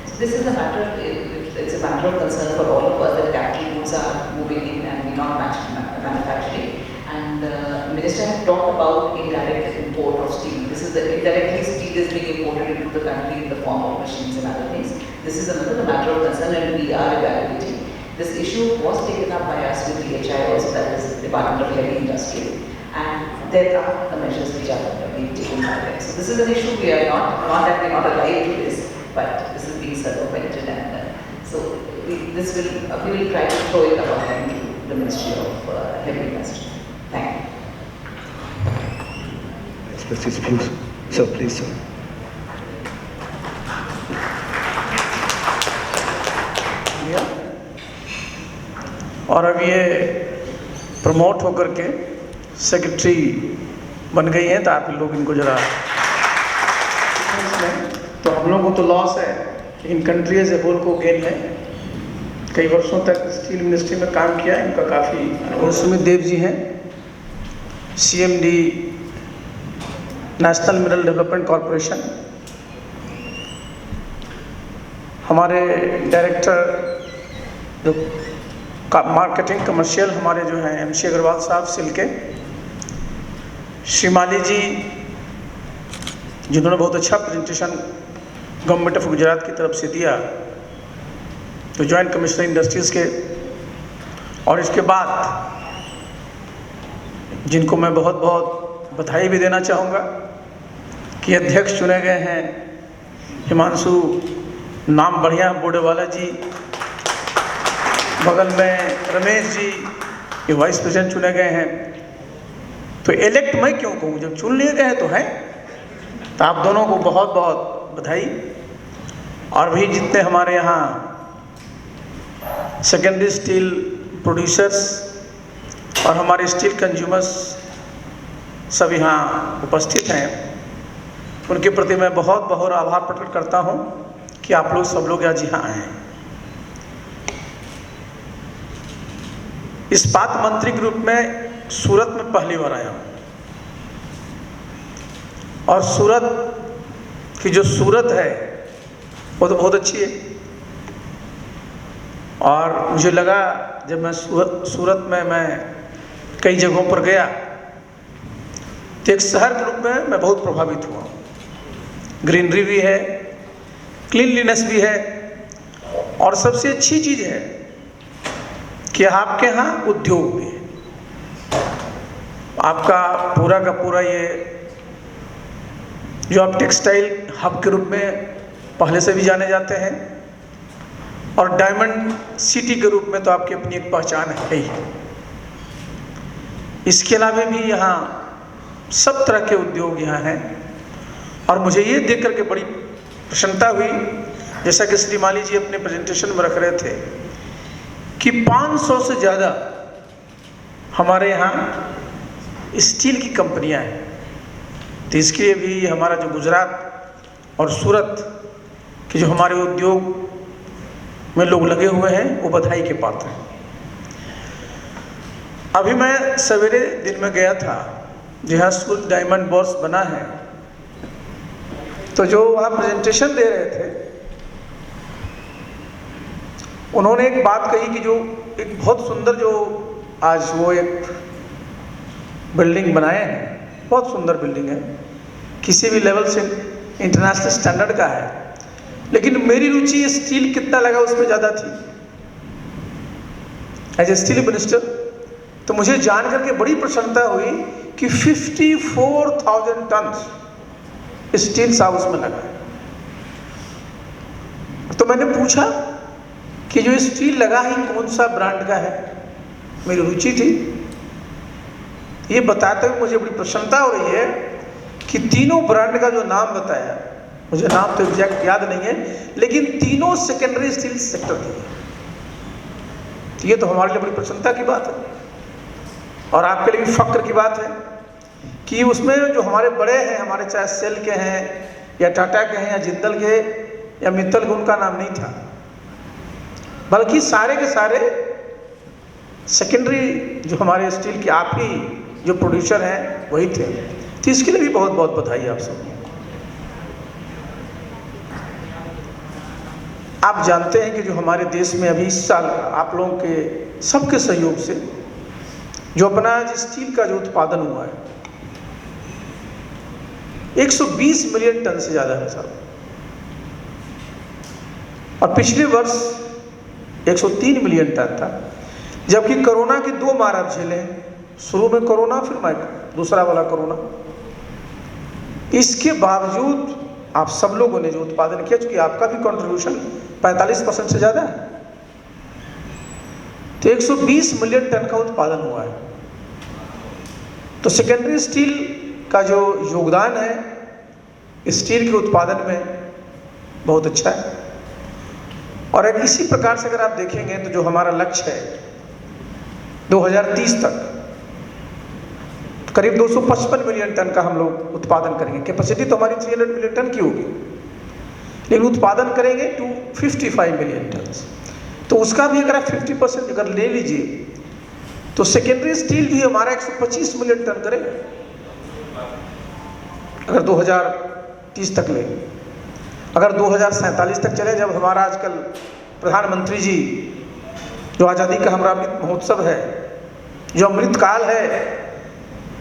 So this is a matter, it's a matter of concern for all of us that capital goods are moving in and we're not manufacturing. And the Minister has talked about indirect import of steel. This is indirectly steel is being imported into the country in the form of machines and other things. This is another matter of concern, and we are evaluating. This issue was taken up by us with DHI also, that is Department of Heavy Industry. And there are the measures which are being taken by them. So this is an issue we are not that we're not alive to this, but this is being circumvented, and so we will try to throw it around into the Ministry of Heavy Industry. Thank you. Express his views. So please, sir. और अब ये promote होकर के secretary बन गई हैं, तो आप लोग इनको जरा तो हम लोगों को तो लॉस है, लेकिन कंट्री एज ए होल को गेन है। कई वर्षों तक स्टील मिनिस्ट्री में काम किया है, इनका काफ़ी अनुभव। सुमित देव जी हैं, CMD national mineral development corporation. हमारे डायरेक्टर जो मार्केटिंग कमर्शियल हमारे जो हैं MC अग्रवाल साहब सिल के। श्रीमाली जी जिन्होंने बहुत अच्छा प्रेजेंटेशन गवर्नमेंट ऑफ गुजरात की तरफ से दिया, तो जॉइंट कमिश्नर इंडस्ट्रीज़ के। और इसके बाद जिनको मैं बहुत बहुत बधाई भी देना चाहूँगा कि अध्यक्ष चुने गए हैं हिमांशु, नाम बढ़िया, बोडेवाला जी, बगल में रमेश जी, ये वाइस प्रेसिडेंट चुने गए हैं। तो इलेक्ट मैं क्यों कहूँ, जब चुन लिए गए हैं तो हैं। तो आप दोनों को बहुत बहुत बधाई। और भी जितने हमारे यहाँ सेकेंडरी स्टील प्रोड्यूसर्स और हमारे स्टील कंज्यूमर्स सब यहाँ उपस्थित हैं, उनके प्रति मैं बहुत बहुत आभार प्रकट करता हूँ कि आप लोग सब लोग आज यहाँ आए हैं। इस्पात मंत्री के रूप में सूरत में पहली बार आया हूँ, और सूरत की जो सूरत है वो तो बहुत अच्छी है। और मुझे लगा जब मैं सूरत में मैं कई जगहों पर गया तो एक शहर के रूप में मैं बहुत प्रभावित हुआ। ग्रीनरी भी है, क्लीनलीनेस भी है, और सबसे अच्छी चीज़ है कि आपके यहाँ उद्योग भी है। आपका पूरा का पूरा ये जो आप टेक्सटाइल हब के रूप में पहले से भी जाने जाते हैं, और डायमंड सिटी के रूप में तो आपकी अपनी एक पहचान है ही। इसके अलावा भी यहाँ सब तरह के उद्योग यहाँ हैं, और मुझे ये देख करके बड़ी प्रसन्नता हुई, जैसा कि श्रीमाली जी अपने प्रेजेंटेशन में रख रहे थे कि 500 से ज़्यादा हमारे यहाँ स्टील की कंपनियाँ हैं। तो इसके लिए भी हमारा जो गुजरात और सूरत के जो हमारे उद्योग में लोग लगे हुए हैं वो बधाई के पात्र हैं। अभी मैं सवेरे दिन में गया था जहाँ सूरत डायमंड बॉर्स बना है, तो जो वहाँ प्रेजेंटेशन दे रहे थे उन्होंने एक बात कही कि जो एक बहुत सुंदर जो आज वो एक बिल्डिंग बनाए हैं, बहुत सुंदर बिल्डिंग है, किसी भी लेवल से इंटरनेशनल स्टैंडर्ड का है, लेकिन मेरी रुचि स्टील कितना लगा उसमें ज़्यादा थी। एज ए स्टील मिनिस्टर तो मुझे जान करके बड़ी प्रसन्नता हुई कि 54,000 टन स्टील साहब उसमें लगा है। तो मैंने पूछा कि जो स्टील लगा है कौन सा ब्रांड का है, मेरी रुचि थी। ये बताते हुए मुझे बड़ी प्रसन्नता हो रही है कि तीनों ब्रांड का जो नाम बताया, मुझे नाम तो एग्जैक्ट याद नहीं है, लेकिन तीनों सेकेंडरी स्टील सेक्टर के हैं। ये तो हमारे लिए बड़ी प्रसन्नता की बात है, और आपके लिए भी फक्र की बात है कि उसमें जो हमारे बड़े हैं, हमारे चाहे सेल के हैं या टाटा के हैं या जिंदल के या मित्तल के, उनका नाम नहीं था, बल्कि सारे के सारे सेकेंडरी जो हमारे स्टील के आप ही जो प्रोड्यूसर हैं वही थे। तो इसके लिए भी बहुत बहुत बधाई आप सब। आप जानते हैं कि जो हमारे देश में अभी इस साल का आप लोगों के सबके सहयोग से जो अपना स्टील का जो उत्पादन हुआ है 120 मिलियन टन से ज़्यादा है साहब, और पिछले वर्ष 103 मिलियन टन था, जबकि कोरोना की 2 मार आप झेले, शुरू में कोरोना फिर दूसरा वाला कोरोना। इसके बावजूद आप सब लोगों ने जो उत्पादन किया, चूंकि आपका भी कंट्रीब्यूशन 45% से ज़्यादा है, तो 120 मिलियन टन का उत्पादन हुआ है। तो सेकेंडरी स्टील का जो योगदान है स्टील के उत्पादन में बहुत अच्छा है। और एक इसी प्रकार से अगर आप देखेंगे तो जो हमारा लक्ष्य है 2030 तक, तो करीब 255 मिलियन टन का हम लोग उत्पादन करेंगे। कैपेसिटी तो हमारी 300 मिलियन टन की होगी, लेकिन उत्पादन करेंगे 255 मिलियन टन। तो उसका भी अगर आप 50% अगर ले लीजिए तो सेकेंडरी स्टील भी हमारा 125 मिलियन टन करेगा अगर 2030 तक ले। अगर 2047 तक चले, जब हमारा आजकल प्रधानमंत्री जी जो आज़ादी का हमारा अमृत महोत्सव है, जो अमृत काल है,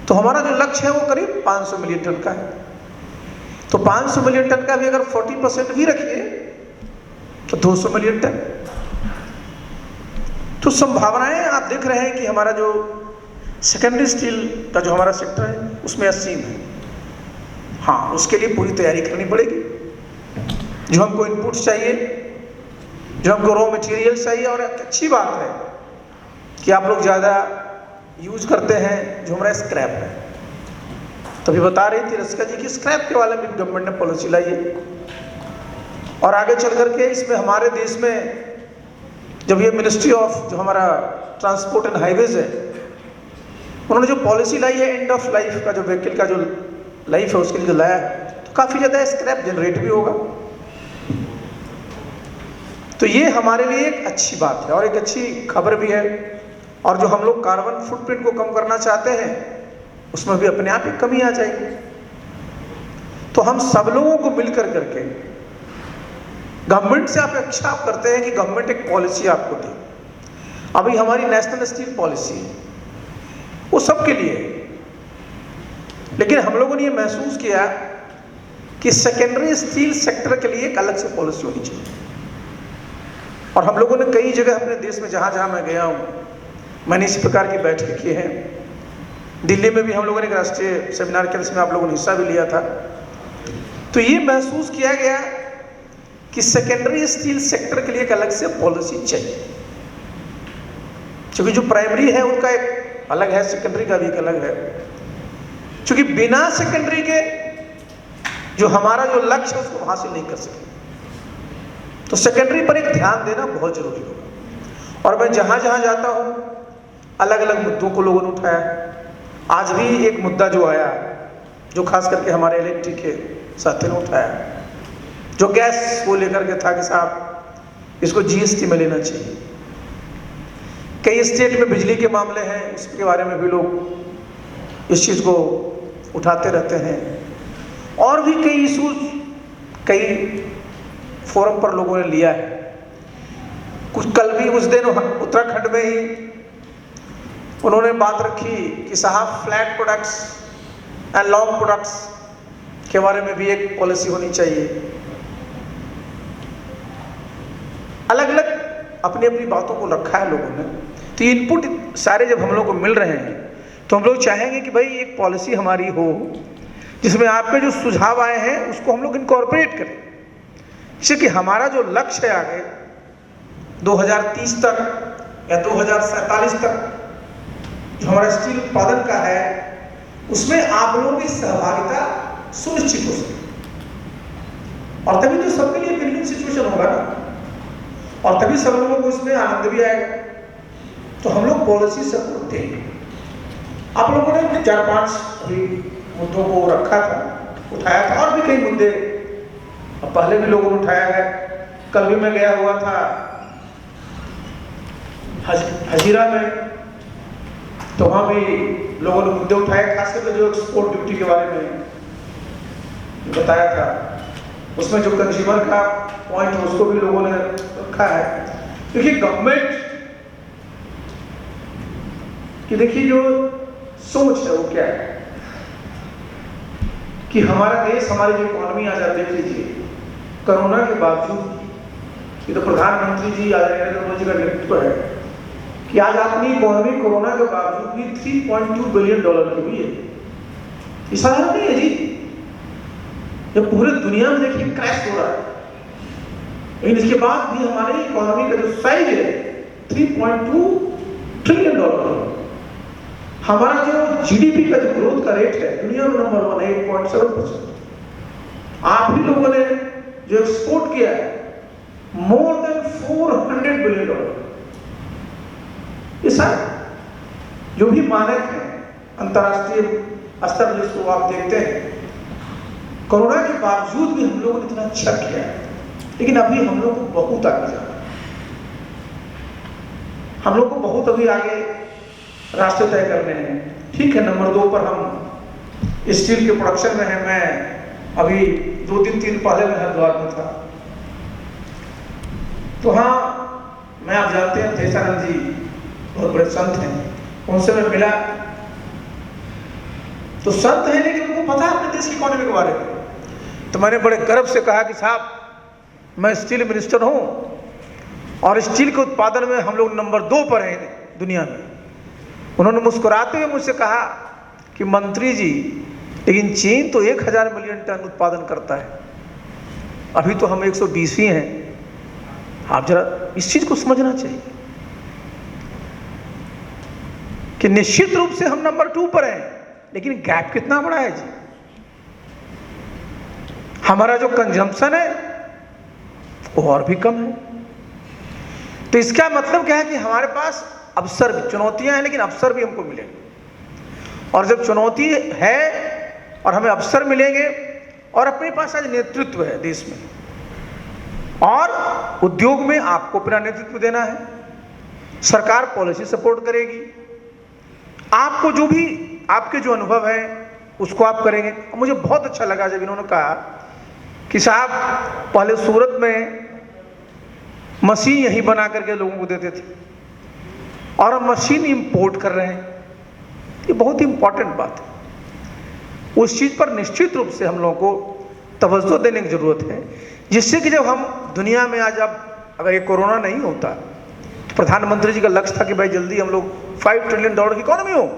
तो हमारा जो लक्ष्य है वो करीब 500 मिलियन टन का है। तो 500 मिलियन टन का भी अगर 40% भी रखिए तो 200 मिलियन टन। तो संभावनाएं आप देख रहे हैं कि हमारा जो सेकेंडरी स्टील का जो हमारा सेक्टर है उसमें असीम है। हाँ, उसके लिए पूरी तैयारी करनी पड़ेगी। जो हमको इनपुट्स चाहिए, जो हमको रॉ मटेरियल चाहिए, और एक अच्छी बात है कि आप लोग ज़्यादा यूज करते हैं जो हमारा स्क्रैप है। तभी बता रही थी रसिका जी कि स्क्रैप के वाले में गवर्नमेंट ने पॉलिसी लाई है, और आगे चल करके इसमें हमारे देश में जब ये मिनिस्ट्री ऑफ जो हमारा ट्रांसपोर्ट एंड हाईवेज है, उन्होंने जो पॉलिसी लाई है एंड ऑफ लाइफ का, जो व्हीकल का जो लाइफ है उसके लिए जो लाया है, तो काफ़ी ज़्यादा स्क्रैप जनरेट भी होगा। तो ये हमारे लिए एक अच्छी बात है और एक अच्छी खबर भी है। और जो हम लोग कार्बन फुटप्रिंट को कम करना चाहते हैं उसमें भी अपने आप ही कमी आ जाएगी। तो हम सब लोगों को मिलकर करके गवर्नमेंट से आप अपेक्षा करते हैं कि गवर्नमेंट एक पॉलिसी आपको दे। अभी हमारी नेशनल स्टील पॉलिसी है, वो सबके लिए है, लेकिन हम लोगों ने ये महसूस किया कि सेकेंडरी स्टील सेक्टर के लिए एक अलग से पॉलिसी होनी चाहिए। और हम लोगों ने कई जगह अपने देश में जहाँ जहाँ मैं गया हूँ, मैंने इसी प्रकार की बैठकें की हैं। दिल्ली में भी हम लोगों ने एक राष्ट्रीय सेमिनार किया, जिसमें आप लोगों ने हिस्सा भी लिया था। तो ये महसूस किया गया कि सेकेंडरी स्टील सेक्टर के लिए एक अलग से पॉलिसी चाहिए, क्योंकि जो प्राइमरी है उनका एक अलग है, सेकेंडरी का भी एक अलग है। क्योंकि बिना सेकेंडरी के जो हमारा जो लक्ष्य है उसको हासिल नहीं कर सकते। तो सेकेंडरी पर एक ध्यान देना बहुत जरूरी होगा। और मैं जहाँ जहाँ जाता हूँ अलग अलग मुद्दों को लोगों ने उठाया। आज भी एक मुद्दा जो आया, जो खास करके हमारे LNT के साथियों ने उठाया, जो गैस को लेकर के था कि साहब इसको GST में लेना चाहिए। कई स्टेट में बिजली के मामले हैं, उसके बारे में भी लोग इस चीज़ को उठाते रहते हैं। और भी कई इशूज कई फोरम पर लोगों ने लिया है। कुछ कल भी उस दिन उत्तराखंड में ही उन्होंने बात रखी कि साहब flat products and long products के बारे में भी एक पॉलिसी होनी चाहिए। अलग अलग अपनी अपनी बातों को रखा है लोगों ने। तो इनपुट सारे जब हम लोग को मिल रहे हैं तो हम लोग चाहेंगे कि भाई एक पॉलिसी हमारी हो जिसमें आपके जो सुझाव आए हैं उसको हम लोग इनकॉर्पोरेट करें, जिससे कि हमारा जो लक्ष्य है आगे 2030 तक या 2047 तक जो हमारा स्टील उत्पादन का है उसमें आप लोगों की सहभागिता सुनिश्चित हो सके। और तभी तो सबके लिए विन-विन सिचुएशन होगा ना, और तभी सब लोगों को इसमें आनंद भी आएगा। तो हम लोग पॉलिसी सपोर्ट देंगे। आप लोगों ने 4-5 अभी मुद्दों को रखा था, उठाया था, और भी कई मुद्दे पहले भी लोगों ने उठाया है। कल भी मैं गया हुआ था हजीरा में, तो वहाँ भी लोगों ने मुद्दे उठाए, खास करके जो एक्सपोर्ट ड्यूटी के बारे में बताया था, उसमें जो कंज्यूमर का पॉइंट है उसको भी लोगों ने रखा है। क्योंकि गवर्नमेंट कि देखिए जो सोच है वो क्या है कि हमारा देश, हमारी जो इकोनॉमी आज आप देख लीजिए, कोरोना के बावजूद, ये तो प्रधानमंत्री जी आज नरेंद्र मोदी का नेतृत्व है कि आज अपनी इकोनॉमी कोरोना के बावजूद भी $3.2 बिलियन की हुई है। ये साधारण नहीं है जी, जब पूरे दुनिया में देखिए क्रैश हो रहा है, लेकिन इसके बाद भी हमारी इकोनॉमी का जो साइज है $3.2 ट्रिलियन। हमारा जो GDP का जो ग्रोथ का रेट है दुनिया में नंबर 1 है, 8.7%। आप ही लोगों ने जो एक्सपोर्ट किया है more than $400 बिलियन। ये सब जो भी मानक है अंतर्राष्ट्रीय स्तर जिसको आप देखते हैं, कोरोना के बावजूद भी हम लोगों ने इतना अच्छा किया है, लेकिन अभी हम लोग को बहुत आगे जाना है। हम लोग को बहुत अभी आगे रास्ते तय करने हैं। ठीक है, नंबर 2 पर हम स्टील के प्रोडक्शन में है। मैं अभी 2 दिन पहले मैं हरिद्वार में था, तो हाँ, मैं आप जानते हैं देशानंद जी बहुत बड़े संत हैं, उनसे मैं मिला। तो संत है लेकिन उनको पता है अपने देश की इकोनॉमी के बारे में। तो मैंने बड़े गर्व से कहा कि साहब, मैं स्टील मिनिस्टर हूं और स्टील के उत्पादन में हम लोग नंबर 2 पर हैं दुनिया में। उन्होंने मुस्कुराते हुए मुझसे कहा कि मंत्री जी, लेकिन चीन तो 1000 मिलियन टन उत्पादन करता है, अभी तो हम 120 ही हैं। आप जरा इस चीज को समझना चाहिए कि निश्चित रूप से हम नंबर 2 पर हैं, लेकिन गैप कितना बड़ा है जी। हमारा जो कंजम्पशन है वो और भी कम है। तो इसका मतलब क्या है कि हमारे पास अवसर भी, चुनौतियां हैं लेकिन अवसर भी हमको मिलेंगे। और जब चुनौती है और हमें अवसर मिलेंगे और अपने पास आज नेतृत्व है देश में, और उद्योग में आपको अपना नेतृत्व देना है, सरकार पॉलिसी सपोर्ट करेगी, आपको जो भी आपके जो अनुभव है उसको आप करेंगे। मुझे बहुत अच्छा लगा जब इन्होंने कहा कि साहब पहले सूरत में मशीन यही बना करके लोगों को देते थे और हम मशीन इंपोर्ट कर रहे हैं। ये बहुत इंपॉर्टेंट बात है। उस चीज़ पर निश्चित रूप से हम लोगों को तवज्जो देने की ज़रूरत है, जिससे कि जब हम दुनिया में आज, अब अगर ये कोरोना नहीं होता तो प्रधानमंत्री जी का लक्ष्य था कि भाई जल्दी हम लोग $5 ट्रिलियन की इकोनॉमी हो,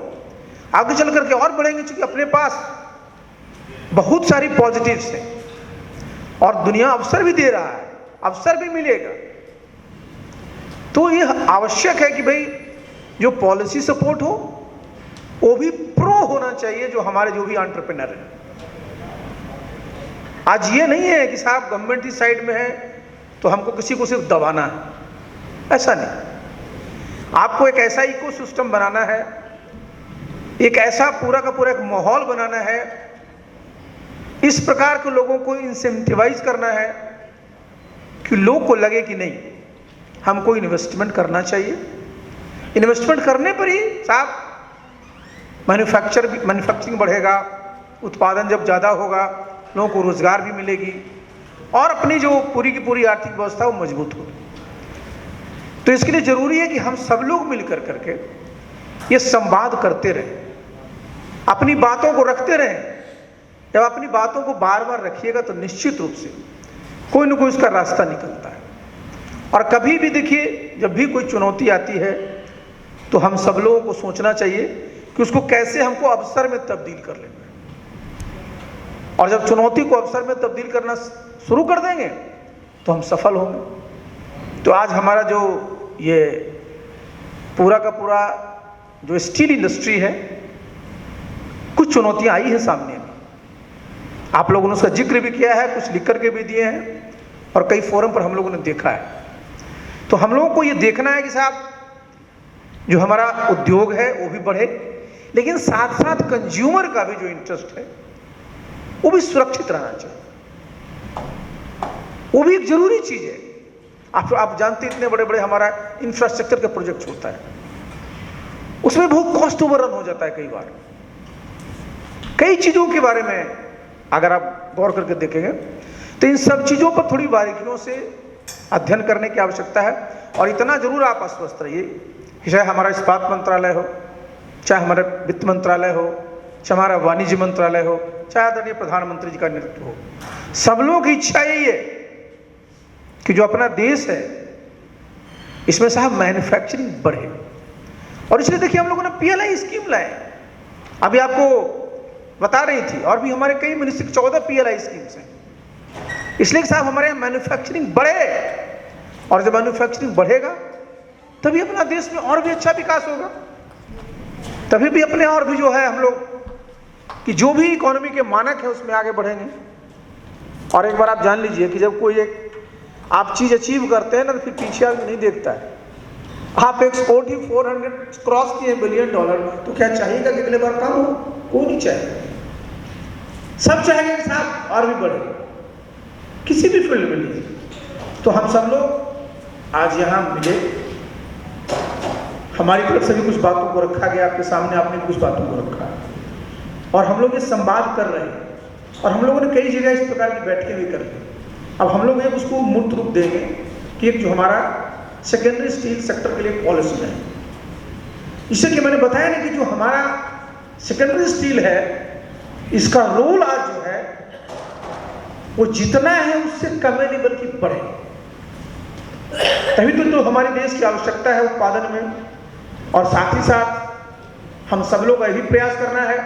आगे चल करके और बढ़ेंगे, क्योंकि अपने पास बहुत सारी पॉजिटिव्स हैं और दुनिया अवसर भी दे रहा है, अवसर भी मिलेगा। तो ये आवश्यक है कि भाई जो पॉलिसी सपोर्ट हो वो भी प्रो होना चाहिए, जो हमारे जो भी एंटरप्रेन्योर हैं। आज ये नहीं है कि साहब गवर्नमेंट की साइड में है तो हमको किसी को सिर्फ दबाना है, ऐसा नहीं। आपको एक ऐसा इकोसिस्टम बनाना है, एक ऐसा पूरा का पूरा एक माहौल बनाना है, इस प्रकार के लोगों को इंसेंटिवाइज करना है कि लोग को लगे कि नहीं, हमको इन्वेस्टमेंट करना चाहिए। इन्वेस्टमेंट करने पर ही साहब मैन्युफैक्चरिंग बढ़ेगा, उत्पादन जब ज़्यादा होगा लोगों को रोजगार भी मिलेगी और अपनी जो पूरी की पूरी आर्थिक व्यवस्था वो मजबूत होगी। तो इसके लिए जरूरी है कि हम सब लोग मिलकर करके ये संवाद करते रहें, अपनी बातों को रखते रहें। जब अपनी बातों को बार बार रखिएगा तो निश्चित रूप से कोई ना कोई उसका रास्ता निकलता है। और कभी भी देखिए, जब भी कोई चुनौती आती है तो हम सब लोगों को सोचना चाहिए कि उसको कैसे हमको अवसर में तब्दील कर लेना है। और जब चुनौती को अवसर में तब्दील करना शुरू कर देंगे तो हम सफल होंगे। तो आज हमारा जो ये पूरा का पूरा जो स्टील इंडस्ट्री है, कुछ चुनौतियां आई है सामने में, आप लोगों ने उसका जिक्र भी किया है, कुछ लिख करके भी दिए हैं और कई फोरम पर हम लोगों ने देखा है। तो हम लोगों को ये देखना है कि साहब जो हमारा उद्योग है वो भी बढ़े, लेकिन साथ साथ कंज्यूमर का भी जो इंटरेस्ट है वो भी सुरक्षित रहना चाहिए। वो भी एक जरूरी चीज है। आप जानते हैं इतने बड़े बड़े हमारा इंफ्रास्ट्रक्चर का प्रोजेक्ट होता है, उसमें बहुत कॉस्ट ओवररन हो जाता है कई बार। कई चीजों के बारे में अगर आप गौर करके देखेंगे तो इन सब चीजों पर थोड़ी बारीकियों से अध्ययन करने की आवश्यकता है। और इतना जरूर आप आश्वस्त रहिए कि चाहे हमारा इस्पात मंत्रालय हो, चाहे हमारा वित्त मंत्रालय हो, चाहे हमारा वाणिज्य मंत्रालय हो, चाहे आदरणीय प्रधानमंत्री जी का नेतृत्व हो, सब लोगों की इच्छा यही है कि जो अपना देश है इसमें साहब मैन्युफैक्चरिंग बढ़े। और इसलिए देखिए हम लोगों ने PLI स्कीम लाए, अभी आपको बता रही थी, और भी हमारे कई मिनिस्ट्री 14 PLI स्कीम्स हैं, इसलिए साहब हमारे यहाँ मैन्युफैक्चरिंग बढ़े। और जब मैन्युफैक्चरिंग बढ़ेगा तभी अपना देश में और भी अच्छा विकास होगा, तभी भी अपने और भी जो है हम लोग कि जो भी इकोनॉमी के मानक है उसमें आगे बढ़ेंगे। और एक बार आप जान लीजिए कि जब कोई एक आप चीज़ अचीव करते हैं ना तो फिर पीछे आगे नहीं देखता है। आप एक्सपोर्ट ही 400 क्रॉस किए $1 बिलियन, तो क्या चाहिएगा कि अगले बार काम हो? कोई नहीं चाहेगा। सब चाहेंगे कि साहब और भी बढ़े, किसी भी फील्ड में लीजिए। तो हम सब लोग आज यहाँ मिले, हमारी तरफ से भी कुछ बातों को रखा गया आपके सामने, आपने भी कुछ बातों को रखा, और हम लोग ये संवाद कर रहे हैं, और हम लोगों ने कई जगह इस प्रकार की बैठकें भी कर ली। अब हम लोग एक उसको मूर्त रूप देंगे कि एक जो हमारा सेकेंडरी स्टील सेक्टर के लिए पॉलिसी है, इससे कि मैंने बताया ना कि जो हमारा सेकेंडरी स्टील है, इसका रोल आज जो है वो जितना है उससे कम नहीं बल्कि बढ़े। तभी तो हमारे देश की आवश्यकता है उत्पादन में, और साथ ही साथ हम सब लोग का यही प्रयास करना है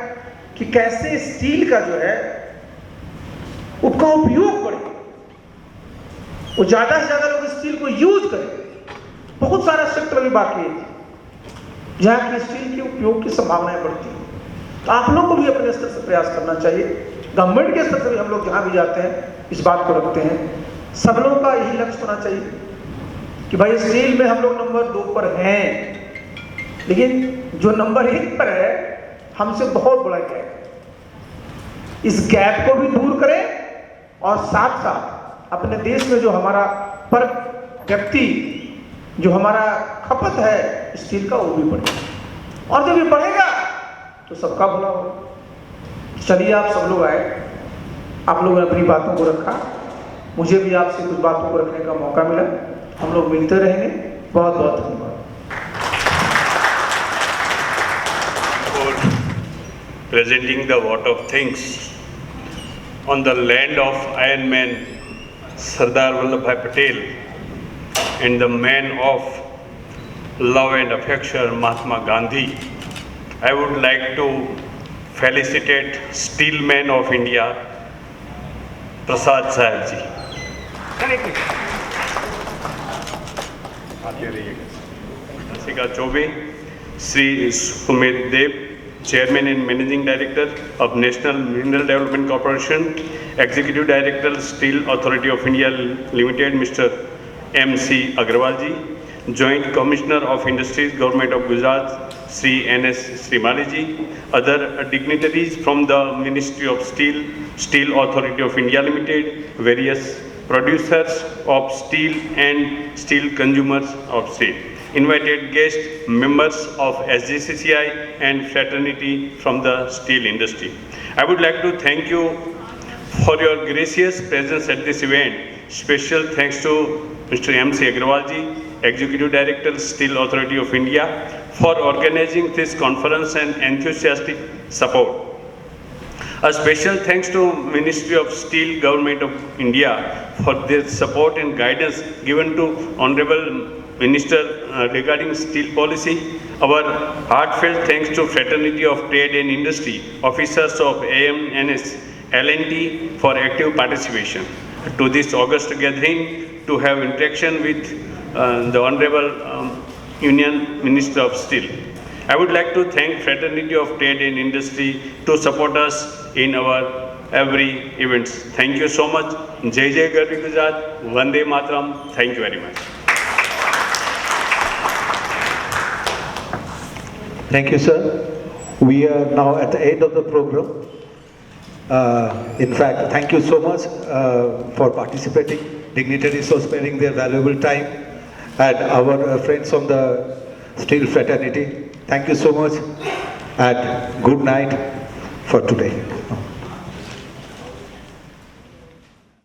कि कैसे स्टील का जो है उसका उपयोग बढ़े, वो ज्यादा से ज्यादा लोग स्टील को यूज करें। बहुत सारा सेक्टर भी बाकी है जहाँ की स्टील के उपयोग की संभावनाएं बढ़ती हैं। तो आप लोग को भी अपने स्तर से प्रयास करना चाहिए, गवर्नमेंट के स्तर से भी हम लोग जहाँ भी जाते हैं इस बात को रखते हैं। सब लोगों का यही लक्ष्य होना चाहिए कि भाई स्टील में हम लोग नंबर 2 पर हैं, लेकिन जो नंबर 1 पर है हमसे बहुत बड़ा गैप है। इस गैप को भी दूर करें, और साथ साथ अपने देश में जो हमारा पर व्यक्ति जो हमारा खपत है स्टील का, वो भी बढ़े, और जब ये बढ़ेगा तो सबका भला होगा। चलिए आप सब लोग आए, आप लोगों ने अपनी बातों को रखा, मुझे भी आपसे कुछ बातों को रखने का मौका मिला। हम लोग मिलते रहेंगे। बहुत बहुत धन्यवाद। Presenting the vote of thanks on the land of Iron Man Sardar Vallabhbhai Patel and the man of love and affection Mahatma Gandhi, I would like to felicitate Steel Man of India Prasad Sahib ji. Asika Chobe, Sri Sumit Dev, Chairman and Managing Director of National Mineral Development Corporation, Executive Director Steel Authority of India Limited, Mr. M.C. Agrawal ji, Joint Commissioner of Industries, Government of Gujarat, Sri N.S. Srimali ji, other dignitaries from the Ministry of Steel, Steel Authority of India Limited, various producers of steel and steel consumers of steel, invited guests, members of SGCCI and fraternity from the steel industry. I would like to thank you for your gracious presence at this event. Special thanks to Mr. M.C. Agrawal ji, Executive Director, Steel Authority of India, for organizing this conference and enthusiastic support. A special thanks to Ministry of Steel, Government of India for their support and guidance given to Honorable Minister regarding steel policy. Our heartfelt thanks to Fraternity of Trade and Industry, officers of AMNS, L&T for active participation to this August gathering to have interaction with the Honorable Union Minister of Steel. I would like to thank Fraternity of Trade and Industry to support us in our every events. Thank you so much. Jai Jai Garvi Gujarat, Vande Mataram. Thank you very much. Thank you, sir. We are now at the end of the program. In fact, thank you so much for participating. Dignitaries for sparing their valuable time, and our friends from the Steel Fraternity. Thank you so much, and good night for today.